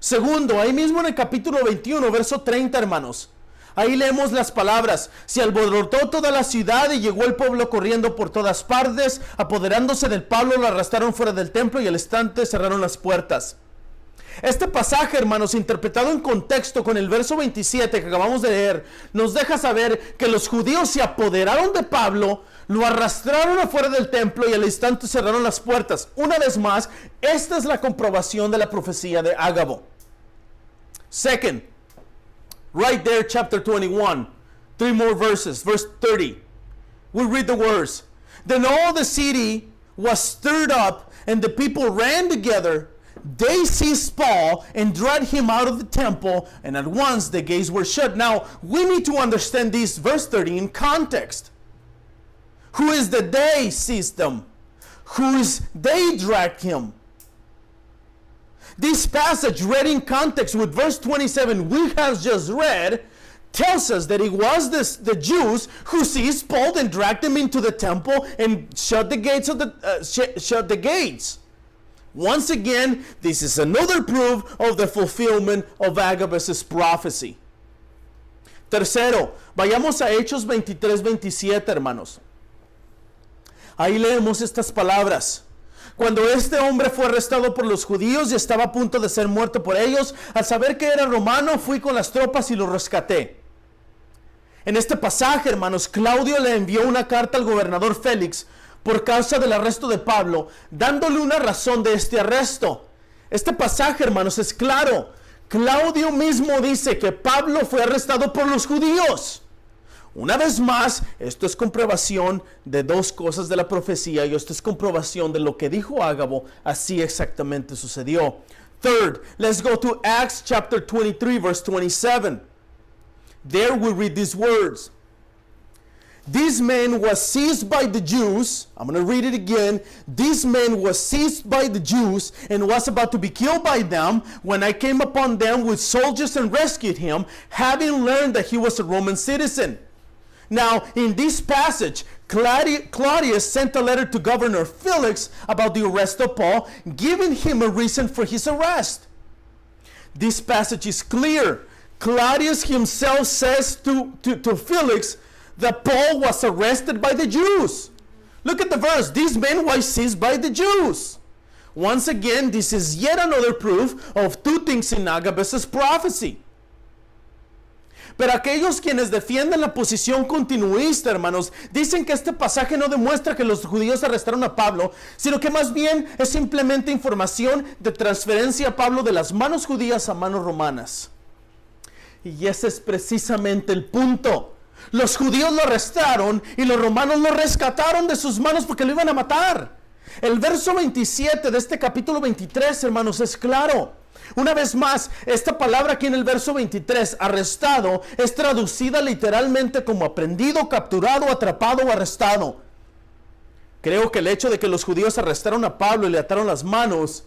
Segundo, ahí mismo en el capítulo 21, verso 30, hermanos. Ahí leemos las palabras: se alborotó toda la ciudad y llegó el pueblo corriendo por todas partes, apoderándose del Pablo, lo arrastraron fuera del templo y al instante cerraron las puertas. Este pasaje, hermanos, interpretado en contexto con el verso 27 que acabamos de leer, nos deja saber que los judíos se apoderaron de Pablo, lo arrastraron afuera del templo y al instante cerraron las puertas. Una vez más, esta es la comprobación de la profecía de Ágabo. Second, right there, chapter 21, 3 more verses, verse 30. We read the words: "Then all the city was stirred up, and the people ran together, they seized Paul and dragged him out of the temple, and at once the gates were shut. Now, we need to understand this verse 30 in context. Who is the they seized them? Who is they dragged him? This passage read in context with verse 27 we have just read tells us that it was the Jews who seized Paul and dragged him into the temple and shut the gates of shut the gates. Once again, this is another proof of the fulfillment of Agabus' prophecy. Tercero, vayamos a Hechos 23-27, hermanos. Ahí leemos estas palabras. Cuando este hombre fue arrestado por los judíos y estaba a punto de ser muerto por ellos, al saber que era romano, fui con las tropas y lo rescaté. En este pasaje, hermanos, Claudio le envió una carta al gobernador Félix por causa del arresto de Pablo, dándole una razón de este arresto. Este pasaje, hermanos, es claro. Claudio mismo dice que Pablo fue arrestado por los judíos. Una vez más, esto es comprobación de dos cosas de la profecía y esto es comprobación de lo que dijo Ágabo. Así exactamente sucedió. Third, let's go to Acts chapter 23, verse 27. There we read these words. This man was seized by the Jews. I'm going to read it again. This man was seized by the Jews and was about to be killed by them when I came upon them with soldiers and rescued him, having learned that he was a Roman citizen. Now, in this passage, Claudius sent a letter to Governor Felix about the arrest of Paul, giving him a reason for his arrest. This passage is clear. Claudius himself says to Felix that Paul was arrested by the Jews. Look at the verse. This man was seized by the Jews. Once again, this is yet another proof of two things in Agabus' prophecy. Pero aquellos quienes defienden la posición continuista, hermanos, dicen que este pasaje no demuestra que los judíos arrestaron a Pablo, sino que más bien es simplemente información de transferencia a Pablo de las manos judías a manos romanas. Y ese es precisamente el punto. Los judíos lo arrestaron y los romanos lo rescataron de sus manos porque lo iban a matar. El verso 27 de este capítulo 23, hermanos, es claro. Una vez más, esta palabra aquí en el verso 23, arrestado, es traducida literalmente como aprendido, capturado, atrapado o arrestado. Creo que el hecho de que los judíos arrestaron a Pablo y le ataron las manos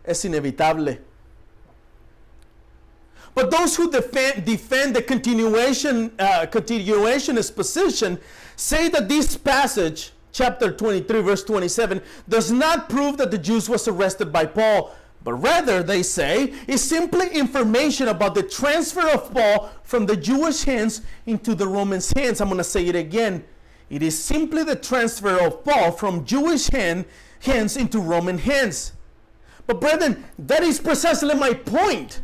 es inevitable. But those who defend the continuationist position say that this passage, chapter 23, verse 27, does not prove that the Jews was arrested by Paul, but rather, they say, is simply information about the transfer of Paul from the Jewish hands into the Roman hands. I'm going to say it again. It is simply the transfer of Paul from Jewish hands into Roman hands. But brethren, that is precisely my point.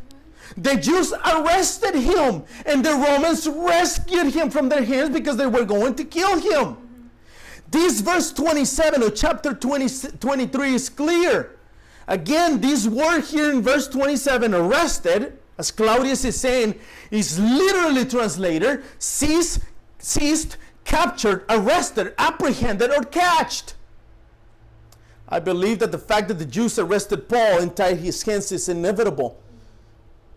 The Jews arrested him and the Romans rescued him from their hands because they were going to kill him. This verse 27 of chapter 23 is clear. Again, this word here in verse 27, arrested, as Claudius is saying, is literally translated seized, captured, arrested, apprehended, or catched. I believe that the fact that the Jews arrested Paul and tied his hands is inevitable.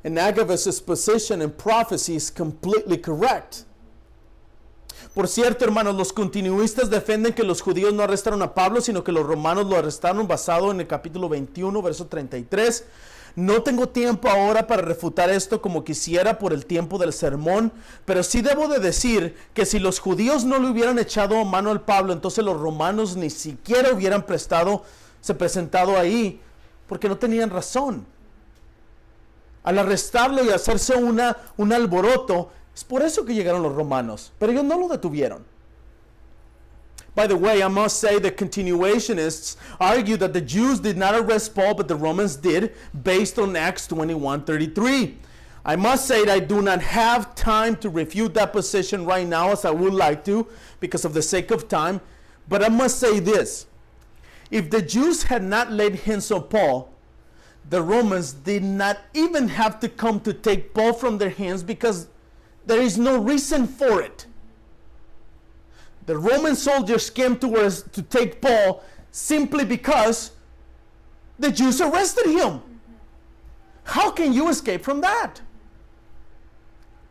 And Agabus' position and prophecy is completely correct. Por cierto, hermanos, los continuistas defienden que los judíos no arrestaron a Pablo, sino que los romanos lo arrestaron basado en el capítulo 21, verso 33. No tengo tiempo ahora para refutar esto como quisiera por el tiempo del sermón, pero sí debo de decir que si los judíos no le hubieran echado mano al Pablo, entonces los romanos ni siquiera hubieran presentado ahí, porque no tenían razón. Al arrestarlo y hacerse un alboroto, es por eso que llegaron los romanos, pero ellos no lo detuvieron. By the way, I must say the continuationists argue that the Jews did not arrest Paul, but the Romans did, based on Acts 21:33. I must say that I do not have time to refute that position right now as I would like to, because of the sake of time, but I must say this. If the Jews had not laid hands on Paul, the Romans did not even have to come to take Paul from their hands because there is no reason for it. The Roman soldiers came to take Paul simply because The Jews arrested him. How can you escape from that?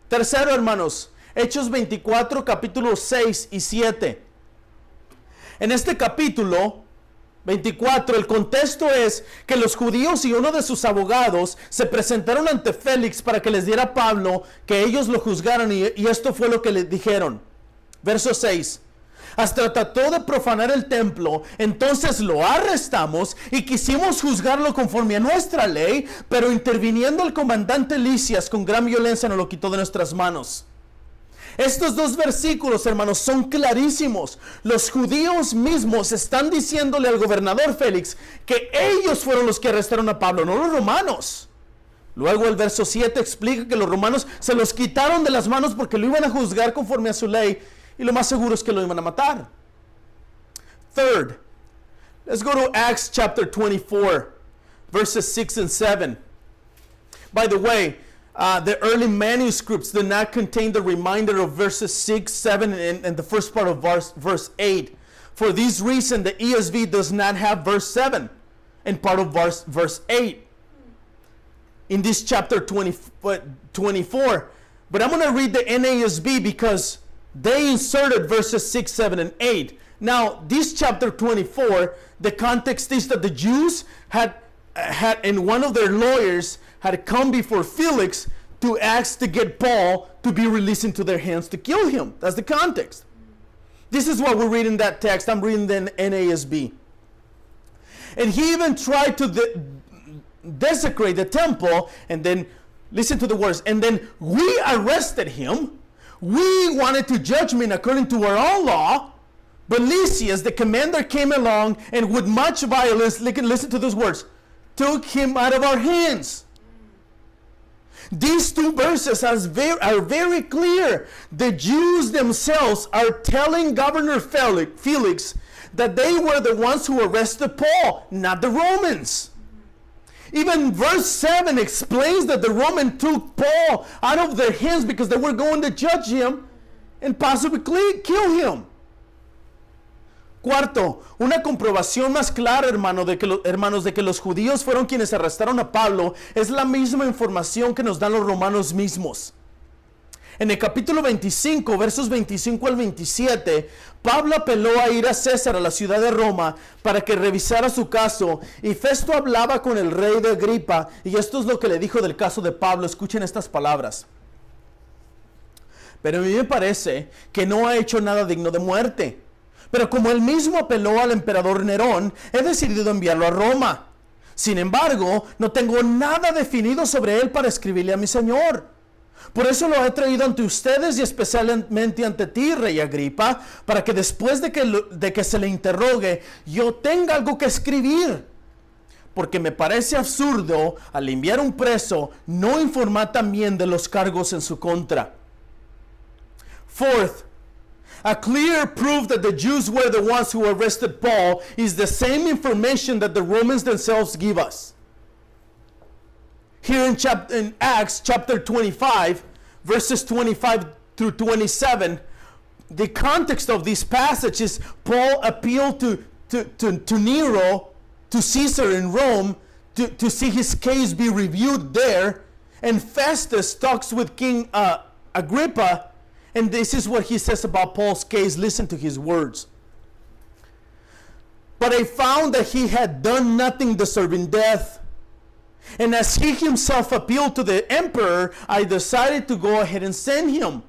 Tercero, hermanos, Hechos 24, capítulos 6 y 7. En este capítulo 24, el contexto es que los judíos y uno de sus abogados se presentaron ante Félix para que les diera a Pablo que ellos lo juzgaran, y esto fue lo que le dijeron. Verso 6. Hasta trató de profanar el templo, entonces lo arrestamos y quisimos juzgarlo conforme a nuestra ley, pero interviniendo el comandante Lisias con gran violencia nos lo quitó de nuestras manos. Estos dos versículos, hermanos, son clarísimos. Los judíos mismos están diciéndole al gobernador Félix que ellos fueron los que arrestaron a Pablo, no los romanos. Luego el verso 7 explica que los romanos se los quitaron de las manos porque lo iban a juzgar conforme a su ley, y lo más seguro es que lo iban a matar. Third, let's go to Acts chapter 24, verses 6 and 7. By the way, the early manuscripts did not contain the reminder of verses 6, 7, and the first part of verse 8. For this reason, the ESV does not have verse 7 and part of verse 8 in this chapter 24. But I'm going to read the NASB because they inserted verses 6, 7, and 8. Now, this chapter 24, the context is that the Jews had and one of their lawyers had come before Felix to ask to get Paul to be released into their hands to kill him. That's the context. This is what we read in that text. I'm reading the NASB. And he even tried to desecrate the temple, and then, listen to the words, and then we arrested him. We wanted to judge him according to our own law, but Lysias, the commander, came along and with much violence, listen to those words, took him out of our hands. These two verses are very clear. The Jews themselves are telling Governor Felix that they were the ones who arrested Paul, not the Romans. Even verse 7 explains that the Roman took Paul out of their hands because they were going to judge him and possibly kill him. Cuarto, una comprobación más clara, hermanos, de que los judíos fueron quienes arrestaron a Pablo es la misma información que nos dan los romanos mismos. En el capítulo 25, versos 25 al 27, Pablo apeló a ir a César, a la ciudad de Roma, para que revisara su caso, y Festo hablaba con el rey de Agripa, y esto es lo que le dijo del caso de Pablo. Escuchen estas palabras. Pero a mí me parece que no ha hecho nada digno de muerte. Pero como él mismo apeló al emperador Nerón, he decidido enviarlo a Roma. Sin embargo, no tengo nada definido sobre él para escribirle a mi señor. Por eso lo he traído ante ustedes y especialmente ante ti, rey Agripa, para que después de que se le interrogue, yo tenga algo que escribir. Porque me parece absurdo, al enviar un preso, no informar también de los cargos en su contra. Fourth, a clear proof that the Jews were the ones who arrested Paul is the same information that the Romans themselves give us. Here in Acts chapter 25, verses 25 through 27, the context of this passage is Paul appealed to Nero, to Caesar in Rome, to see his case be reviewed there, and Festus talks with King Agrippa, and this is what he says about Paul's case. Listen to his words. But I found that he had done nothing deserving death. And as he himself appealed to the emperor, I decided to go ahead and send him.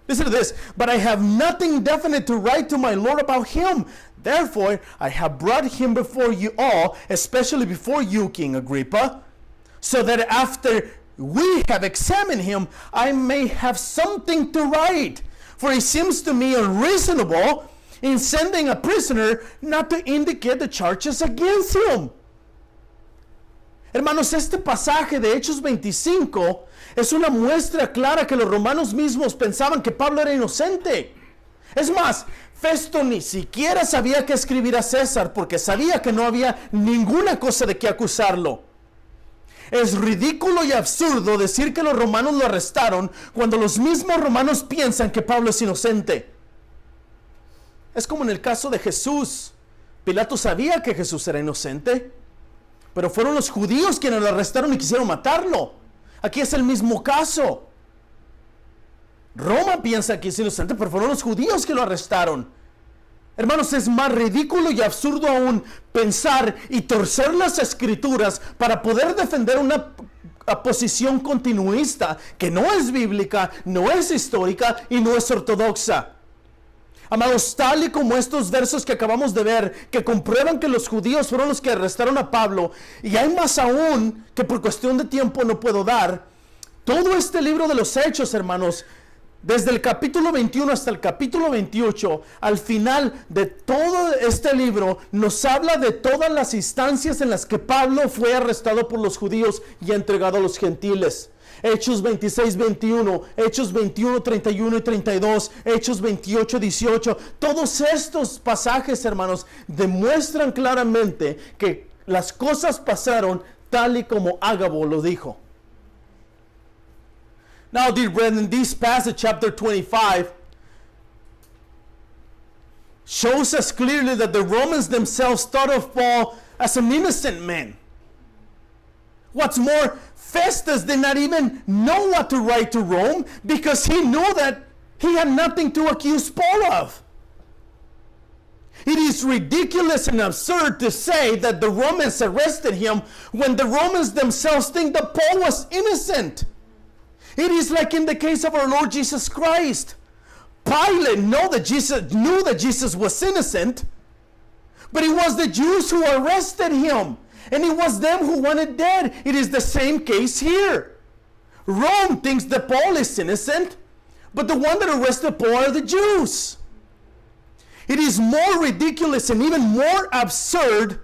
Listen to this. But I have nothing definite to write to my Lord about him. Therefore, I have brought him before you all, especially before you, King Agrippa, so that after we have examined him, I may have something to write. For it seems to me unreasonable in sending a prisoner not to indicate the charges against him. Hermanos, este pasaje de Hechos 25 es una muestra clara que los romanos mismos pensaban que Pablo era inocente. Es más, Festo ni siquiera sabía qué escribir a César porque sabía que no había ninguna cosa de qué acusarlo. Es ridículo y absurdo decir que los romanos lo arrestaron cuando los mismos romanos piensan que Pablo es inocente. Es como en el caso de Jesús. Pilato sabía que Jesús era inocente, pero fueron los judíos quienes lo arrestaron y quisieron matarlo. Aquí es el mismo caso. Roma piensa que es inocente, pero fueron los judíos que lo arrestaron. Hermanos, es más ridículo y absurdo aún pensar y torcer las escrituras para poder defender una posición continuista que no es bíblica, no es histórica y no es ortodoxa. Amados, tal y como estos versos que acabamos de ver, que comprueban que los judíos fueron los que arrestaron a Pablo, y hay más aún que por cuestión de tiempo no puedo dar, todo este libro de los Hechos, hermanos, desde el capítulo 21 hasta el capítulo 28, al final de todo este libro, nos habla de todas las instancias en las que Pablo fue arrestado por los judíos y entregado a los gentiles. Hechos 26, 21, Hechos 21, 31 y 32, Hechos 28, 18. Todos estos pasajes, hermanos, demuestran claramente que las cosas pasaron tal y como Ágabo lo dijo. Now, dear brethren, this passage, chapter 25, shows us clearly that the Romans themselves thought of Paul as an innocent man. What's more, Festus did not even know what to write to Rome because he knew that he had nothing to accuse Paul of. It is ridiculous and absurd to say that the Romans arrested him when the Romans themselves think that Paul was innocent. It is like in the case of our Lord Jesus Christ. Pilate knew that Jesus was innocent, but it was the Jews who arrested him, and it was them who wanted dead. It is the same case here. Rome thinks that Paul is innocent, but the one that arrested Paul are the Jews. It is more ridiculous and even more absurd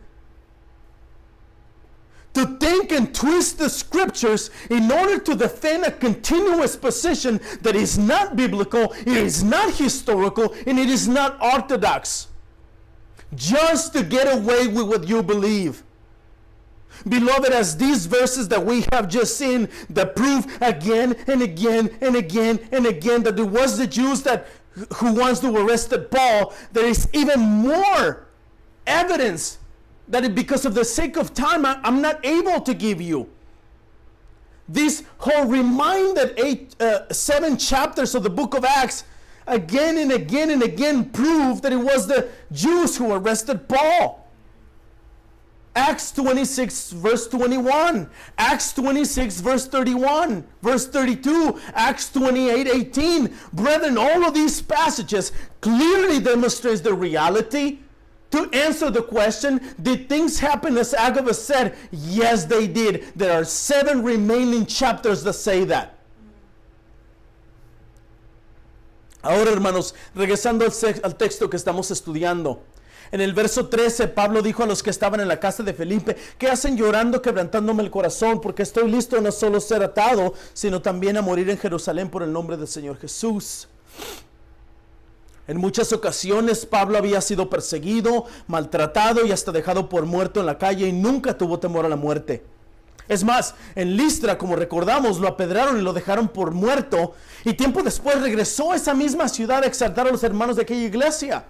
to think and twist the scriptures in order to defend a continuous position that is not biblical, it is not historical, and it is not orthodox, just to get away with what you believe. Beloved, as these verses that we have just seen that prove again and again and again and again that it was the Jews who once arrested Paul, there is even more evidence that because of the sake of time, I'm not able to give you. This whole reminded 7 chapters of the book of Acts again and again and again prove that it was the Jews who arrested Paul. Acts 26 verse 21, Acts 26 verse 31, verse 32, Acts 28, 18. Brethren, all of these passages clearly demonstrates the reality. To answer the question, did things happen as Agabus said? Yes, they did. There are 7 remaining chapters that say that. Ahora, hermanos, regresando al texto que estamos estudiando. En el verso 13, Pablo dijo a los que estaban en la casa de Felipe: ¿qué hacen llorando, quebrantándome el corazón? Porque estoy listo no solo a ser atado, sino también a morir en Jerusalén por el nombre del Señor Jesús. En muchas ocasiones Pablo había sido perseguido, maltratado y hasta dejado por muerto en la calle, y nunca tuvo temor a la muerte. Es más, en Listra, como recordamos, lo apedraron y lo dejaron por muerto, y tiempo después regresó a esa misma ciudad a exaltar a los hermanos de aquella iglesia.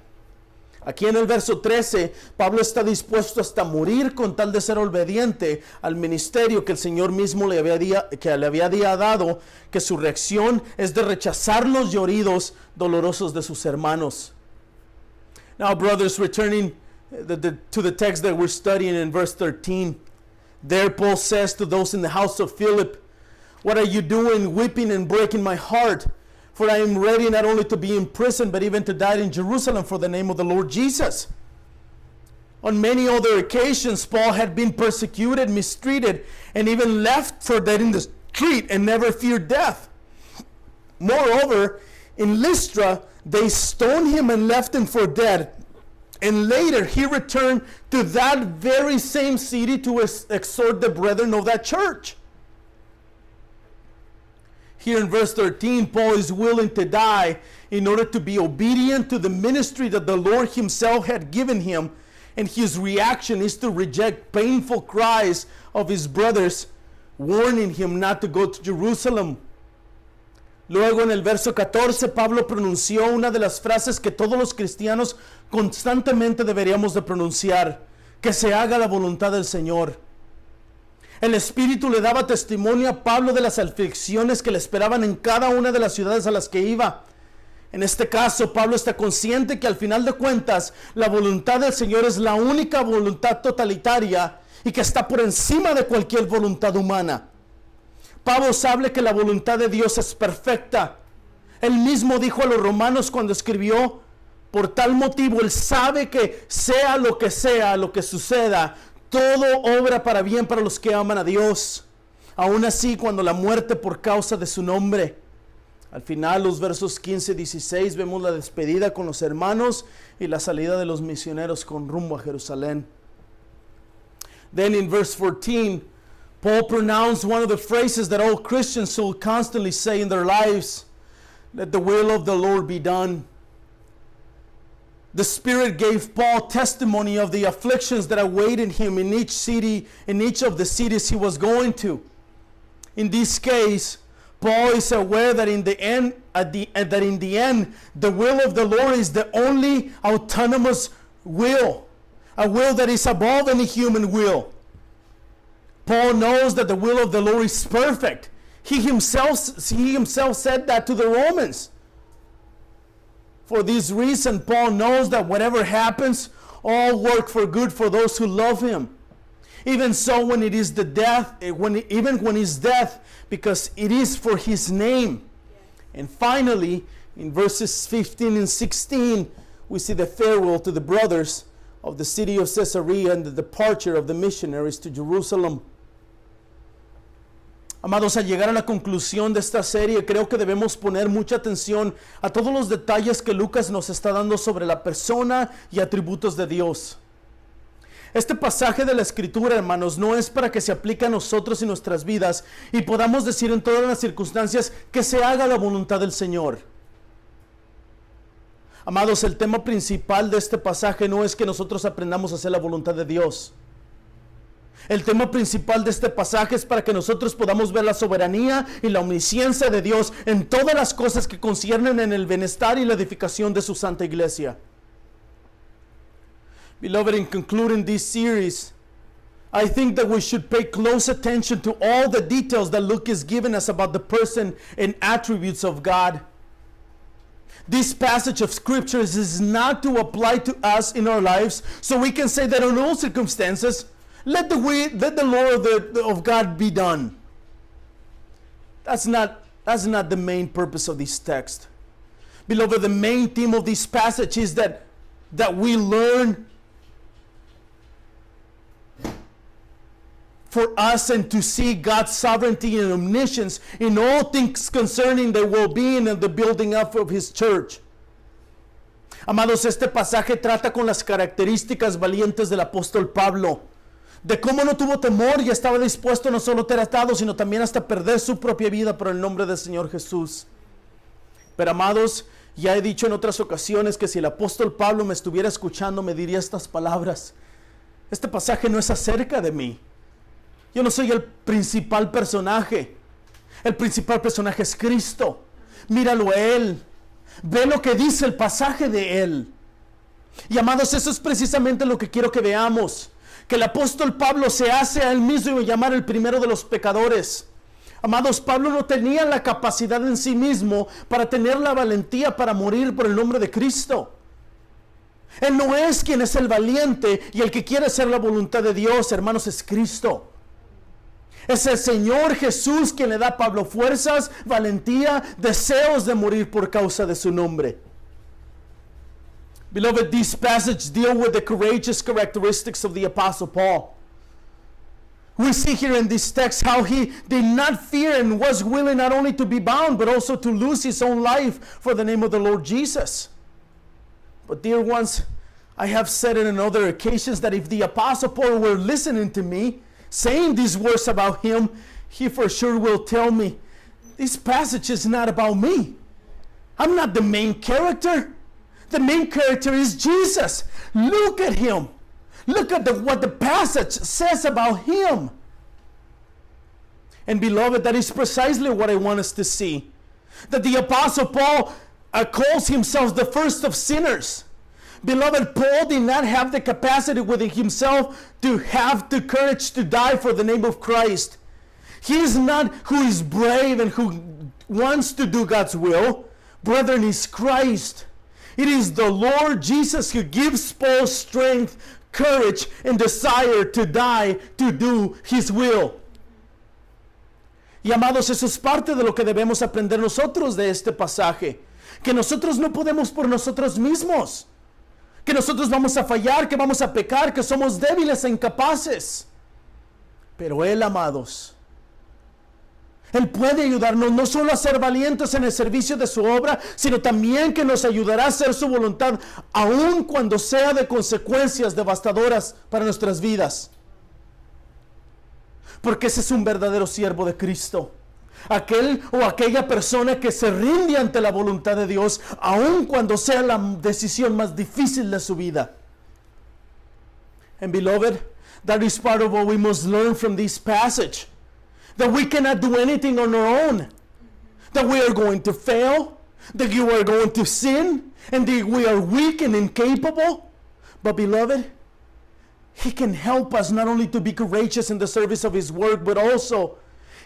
Aquí en el verso 13, Pablo está dispuesto hasta morir con tal de ser obediente al ministerio que el Señor mismo le había dado, que su reacción es de rechazar los lloridos dolorosos de sus hermanos. Now, brothers, returning to the text that we're studying in verse 13, there Paul says to those in the house of Philip, "What are you doing, weeping and breaking my heart? For I am ready not only to be in prison, but even to die in Jerusalem for the name of the Lord Jesus." On many other occasions, Paul had been persecuted, mistreated, and even left for dead in the street and never feared death. Moreover, in Lystra, they stoned him and left him for dead. And later, he returned to that very same city to exhort the brethren of that church. Here in verse 13, Paul is willing to die in order to be obedient to the ministry that the Lord himself had given him, and his reaction is to reject painful cries of his brothers, warning him not to go to Jerusalem. Luego en el verso 14, Pablo pronunció una de las frases que todos los cristianos constantemente deberíamos de pronunciar: que se haga la voluntad del Señor. El Espíritu le daba testimonio a Pablo de las aflicciones que le esperaban en cada una de las ciudades a las que iba. En este caso, Pablo está consciente que al final de cuentas, la voluntad del Señor es la única voluntad totalitaria y que está por encima de cualquier voluntad humana. Pablo sabe que la voluntad de Dios es perfecta. Él mismo dijo a los romanos cuando escribió, por tal motivo, él sabe que sea lo que suceda, todo obra para bien para los que aman a Dios. Aún así, cuando la muerte por causa de su nombre. Al final, los versos 15 y 16, vemos la despedida con los hermanos y la salida de los misioneros con rumbo a Jerusalén. Then in verse 14, Paul pronounced one of the phrases that all Christians should constantly say in their lives. Let the will of the Lord be done. The Spirit gave Paul testimony of the afflictions that awaited him in each city, in each of the cities he was going to. In this case, Paul is aware that in the end, the will of the Lord is the only autonomous will, a will that is above any human will. Paul knows that the will of the Lord is perfect. He himself said that to the Romans. For this reason, Paul knows that whatever happens, all work for good for those who love him. Even so, when it is the death, even when it's death, because it is for his name. And finally, in verses 15 and 16, we see the farewell to the brothers of the city of Caesarea and the departure of the missionaries to Jerusalem. Amados, al llegar a la conclusión de esta serie, creo que debemos poner mucha atención a todos los detalles que Lucas nos está dando sobre la persona y atributos de Dios. Este pasaje de la Escritura, hermanos, no es para que se aplique a nosotros y nuestras vidas y podamos decir en todas las circunstancias que se haga la voluntad del Señor. Amados, el tema principal de este pasaje no es que nosotros aprendamos a hacer la voluntad de Dios. El tema principal de este pasaje es para que nosotros podamos ver la soberanía y la omnisciencia de Dios en todas las cosas que conciernen en el bienestar y la edificación de su santa iglesia. Beloved, in concluding this series, I think that we should pay close attention to all the details that Luke is giving us about the person and attributes of God. This passage of scriptures is not to apply to us in our lives, so we can say that in all circumstances, let the Lord of God be done. That's not the main purpose of this text. Beloved, the main theme of this passage is that we learn for us and to see God's sovereignty and omniscience in all things concerning the well-being and the building up of His church. Amados, este pasaje trata con las características valientes del apóstol Pablo, de cómo no tuvo temor y estaba dispuesto no solo a ser atado, sino también hasta perder su propia vida por el nombre del Señor Jesús. Pero amados, ya he dicho en otras ocasiones que si el apóstol Pablo me estuviera escuchando, me diría estas palabras: este pasaje no es acerca de mí. Yo no soy el principal personaje. El principal personaje es Cristo. Míralo a Él. Ve lo que dice el pasaje de Él. Y amados, eso es precisamente lo que quiero que veamos. Que el apóstol Pablo se hace a él mismo llamar el primero de los pecadores. Amados, Pablo no tenía la capacidad en sí mismo para tener la valentía para morir por el nombre de Cristo. Él no es quien es el valiente y el que quiere hacer la voluntad de Dios, hermanos, es Cristo. Es el Señor Jesús quien le da a Pablo fuerzas, valentía, deseos de morir por causa de su nombre. Beloved, this passage deals with the courageous characteristics of the Apostle Paul. We see here in this text how he did not fear and was willing not only to be bound, but also to lose his own life for the name of the Lord Jesus. But dear ones, I have said it on other occasions that if the Apostle Paul were listening to me, saying these words about him, he for sure will tell me, this passage is not about me. I'm not the main character. The main character is Jesus. Look at him. Look at what the passage says about him. And beloved, that is precisely what I want us to see. That the Apostle Paul calls himself the first of sinners. Beloved, Paul did not have the capacity within himself to have the courage to die for the name of Christ. He is not who is brave and who wants to do God's will. Brethren, is Christ. It is the Lord Jesus who gives Paul strength, courage, and desire to die to do His will. Y amados, eso es parte de lo que debemos aprender nosotros de este pasaje. Que nosotros no podemos por nosotros mismos. Que nosotros vamos a fallar, que vamos a pecar, que somos débiles e incapaces. Pero Él, amados, Él puede ayudarnos no solo a ser valientes en el servicio de su obra, sino también que nos ayudará a hacer su voluntad, aun cuando sea de consecuencias devastadoras para nuestras vidas. Porque ese es un verdadero siervo de Cristo. Aquel o aquella persona que se rinde ante la voluntad de Dios, aun cuando sea la decisión más difícil de su vida. And beloved, that is part of what we must learn from this passage. That we cannot do anything on our own. That we are going to fail. That you are going to sin. And that we are weak and incapable. But beloved, He can help us not only to be courageous in the service of His work, but also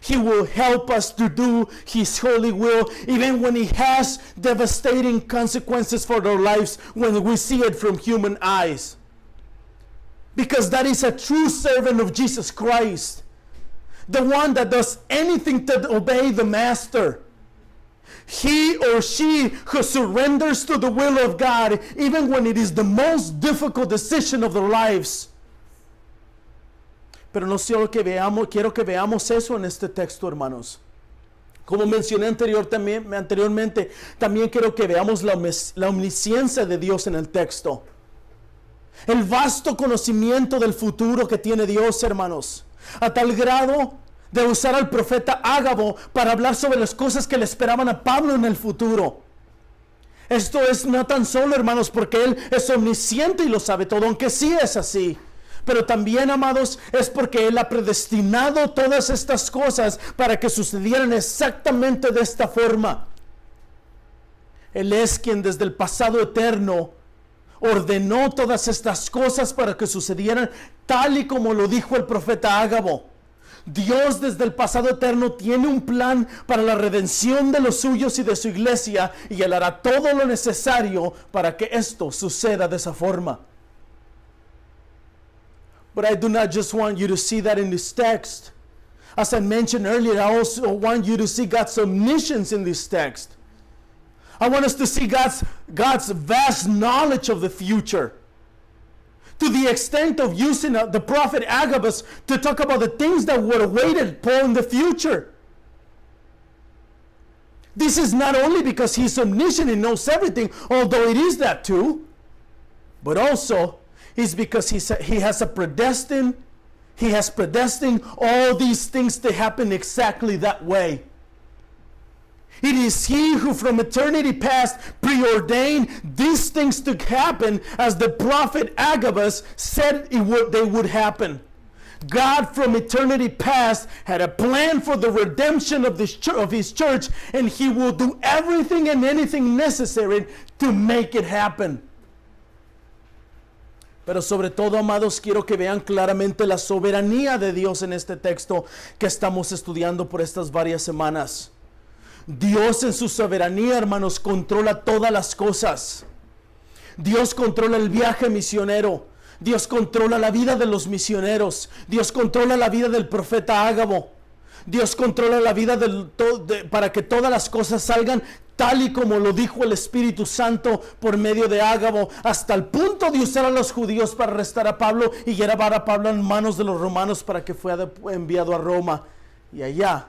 He will help us to do His holy will, even when it has devastating consequences for our lives when we see it from human eyes. Because that is a true servant of Jesus Christ. The one that does anything to obey the Master. He or she who surrenders to the will of God, even when it is the most difficult decision of their lives. Pero no quiero que veamos eso en este texto, hermanos. Como mencioné anteriormente, también quiero que veamos la omnisciencia de Dios en el texto. El vasto conocimiento del futuro que tiene Dios, hermanos. A tal grado de usar al profeta Ágabo para hablar sobre las cosas que le esperaban a Pablo en el futuro. Esto es no tan solo, hermanos, porque Él es omnisciente y lo sabe todo, aunque sí es así. Pero también, amados, es porque Él ha predestinado todas estas cosas para que sucedieran exactamente de esta forma. Él es quien desde el pasado eterno ordenó todas estas cosas para que sucedieran tal y como lo dijo el profeta Ágabo. Dios desde el pasado eterno tiene un plan para la redención de los suyos y de su iglesia, y Él hará todo lo necesario para que esto suceda de esa forma. But I do not just want you to see that in this text. As I mentioned earlier, I also want you to see God's omniscience in this text. I want us to see God's vast knowledge of the future. To the extent of using the prophet Agabus to talk about the things that would await Paul in the future. This is not only because he's omniscient and knows everything, although it is that too, but also is because he has predestined all these things to happen exactly that way. It is He who from eternity past preordained these things to happen as the prophet Agabus said they would happen. God from eternity past had a plan for the redemption of His church, and He will do everything and anything necessary to make it happen. Pero sobre todo, amados, quiero que vean claramente la soberanía de Dios en este texto que estamos estudiando por estas varias semanas. Dios en su soberanía, hermanos, controla todas las cosas. Dios controla el viaje misionero. Dios controla la vida de los misioneros. Dios controla la vida del profeta Ágabo. Dios controla la vida para que todas las cosas salgan tal y como lo dijo el Espíritu Santo por medio de Ágabo, hasta el punto de usar a los judíos para arrestar a Pablo y llevar a Pablo en manos de los romanos para que fuera enviado a Roma y allá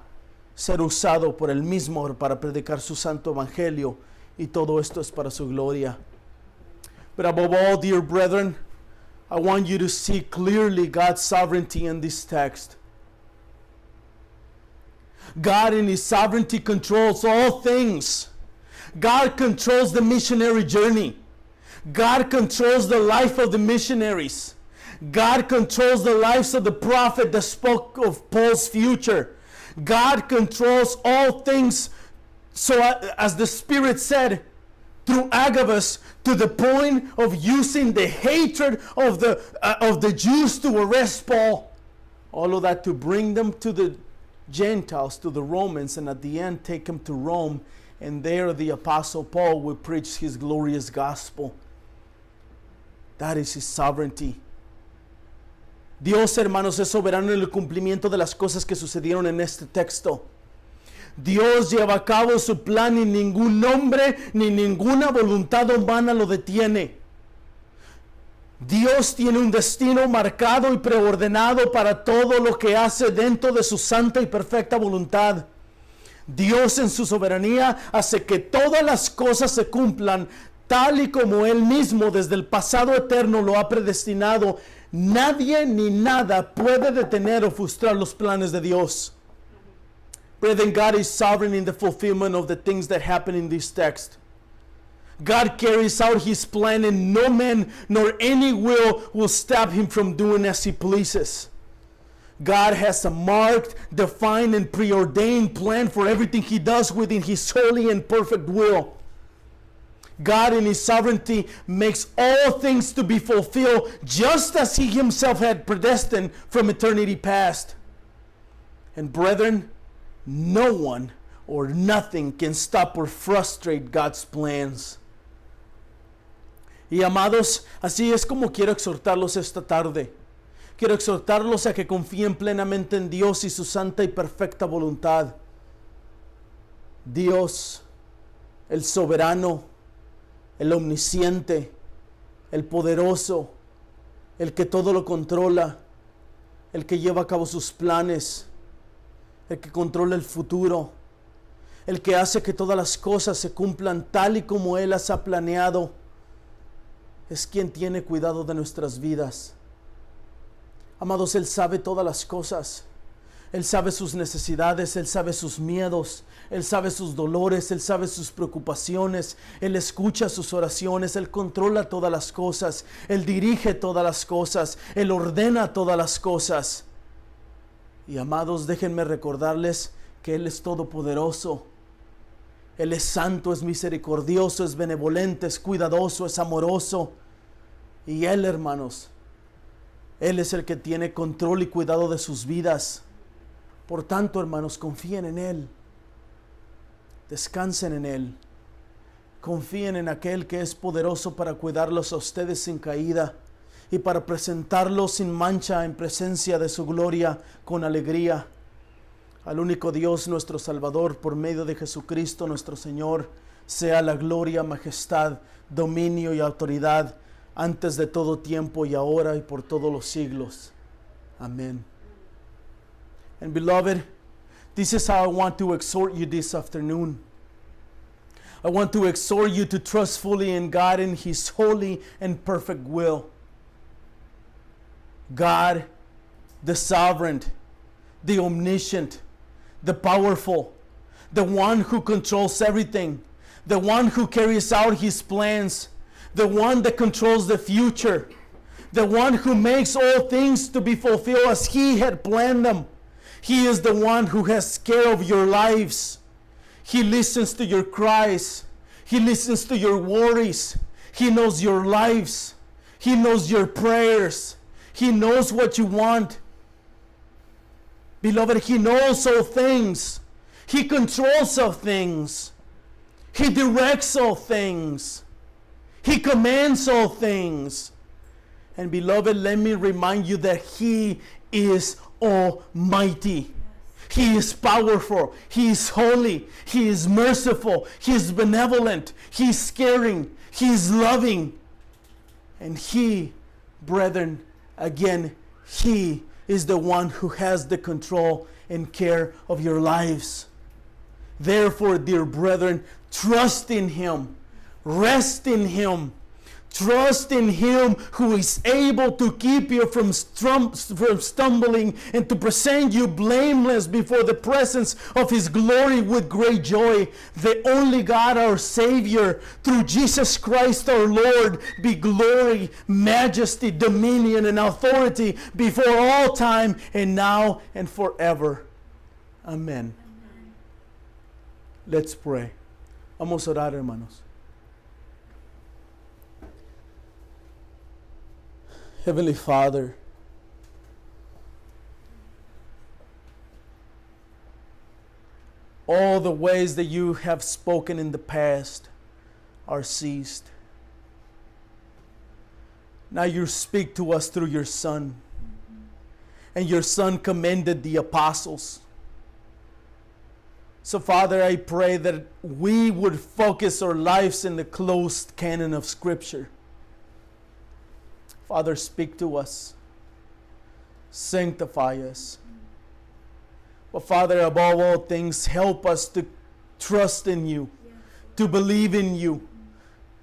ser usado por él mismo para predicar su santo evangelio, y todo esto es para su gloria. But above all, dear brethren, I want you to see clearly God's sovereignty in this text. God in His sovereignty controls all things. God controls the missionary journey. God controls the life of the missionaries. God controls the lives of the prophet that spoke of Paul's future. God controls all things, so as the Spirit said, through Agabus to the point of using the hatred of the Jews to arrest Paul. All of that to bring them to the Gentiles, to the Romans, and at the end take them to Rome. And there the Apostle Paul will preach his glorious gospel. That is his sovereignty. Dios, hermanos, es soberano en el cumplimiento de las cosas que sucedieron en este texto. Dios lleva a cabo su plan y ningún hombre ni ninguna voluntad humana lo detiene. Dios tiene un destino marcado y preordenado para todo lo que hace dentro de su santa y perfecta voluntad. Dios en su soberanía hace que todas las cosas se cumplan tal y como Él mismo desde el pasado eterno lo ha predestinado. Nadie ni nada puede detener o frustrar los planes de Dios. Brethren, God is sovereign in the fulfillment of the things that happen in this text. God carries out His plan, and no man nor any will stop Him from doing as He pleases. God has a marked, defined, and preordained plan for everything He does within His holy and perfect will. God in His sovereignty makes all things to be fulfilled just as He Himself had predestined from eternity past. And brethren, no one or nothing can stop or frustrate God's plans. Y amados, así es como quiero exhortarlos esta tarde. Quiero exhortarlos a que confíen plenamente en Dios y su santa y perfecta voluntad. Dios, el soberano, el omnisciente, el poderoso, el que todo lo controla, el que lleva a cabo sus planes, el que controla el futuro, el que hace que todas las cosas se cumplan tal y como Él las ha planeado, es quien tiene cuidado de nuestras vidas. Amados, Él sabe todas las cosas. Él sabe sus necesidades, Él sabe sus miedos, Él sabe sus dolores, Él sabe sus preocupaciones, Él escucha sus oraciones, Él controla todas las cosas, Él dirige todas las cosas, Él ordena todas las cosas. Y amados, déjenme recordarles que Él es todopoderoso. Él es santo, es misericordioso, es benevolente, es cuidadoso, es amoroso. Y Él, hermanos, Él es el que tiene control y cuidado de sus vidas. Por tanto, hermanos, confíen en Él. Descansen en Él. Confíen en aquel que es poderoso para cuidarlos a ustedes sin caída y para presentarlos sin mancha en presencia de su gloria con alegría. Al único Dios, nuestro Salvador, por medio de Jesucristo nuestro Señor, sea la gloria, majestad, dominio y autoridad antes de todo tiempo y ahora y por todos los siglos. Amén. And beloved, this is how I want to exhort you this afternoon. I want to exhort you to trust fully in God and His holy and perfect will. God, the sovereign, the omniscient, the powerful, the one who controls everything, the one who carries out His plans, the one that controls the future, the one who makes all things to be fulfilled as He had planned them. He is the one who has care of your lives. He listens to your cries. He listens to your worries. He knows your lives. He knows your prayers. He knows what you want. Beloved, He knows all things. He controls all things. He directs all things. He commands all things. And beloved, let me remind you that He is almighty. He is powerful. He is holy. He is merciful. He is benevolent. He is caring. He is loving. And He, brethren, again, He is the one who has the control and care of your lives. Therefore, dear brethren, trust in Him. Rest in Him. Trust in Him who is able to keep you from stumbling and to present you blameless before the presence of His glory with great joy. The only God, our Savior, through Jesus Christ our Lord, be glory, majesty, dominion, and authority before all time and now and forever. Amen. Let's pray. Vamos a orar, hermanos. Heavenly Father, all the ways that you have spoken in the past are ceased. Now you speak to us through your Son. And your Son commended the apostles. So Father, I pray that we would focus our lives in the closed canon of Scripture. Father, speak to us. Sanctify us. But Father, above all things, help us to trust in you, to believe in you,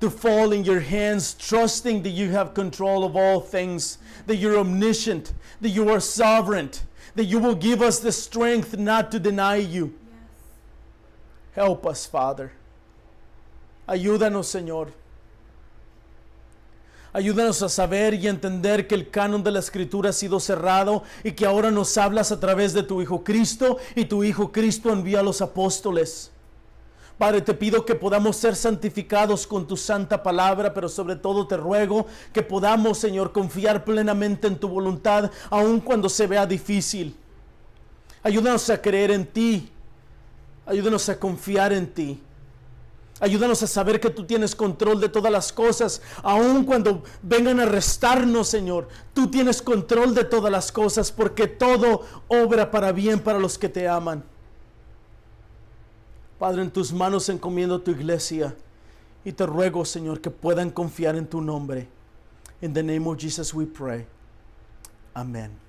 to fall in your hands, trusting that you have control of all things, that you're omniscient, that you are sovereign, that you will give us the strength not to deny you. Help us, Father. Ayúdanos, Señor. Ayúdanos a saber y entender que el canon de la Escritura ha sido cerrado y que ahora nos hablas a través de tu Hijo Cristo, y tu Hijo Cristo envía a los apóstoles. Padre, te pido que podamos ser santificados con tu santa palabra, pero sobre todo te ruego que podamos, Señor, confiar plenamente en tu voluntad, aun cuando se vea difícil. Ayúdanos a creer en ti. Ayúdanos a confiar en ti. Ayúdanos a saber que tú tienes control de todas las cosas, aun cuando vengan a arrestarnos, Señor. Tú tienes control de todas las cosas, porque todo obra para bien para los que te aman. Padre, en tus manos encomiendo tu iglesia y te ruego, Señor, que puedan confiar en tu nombre. In the name of Jesus we pray. Amen.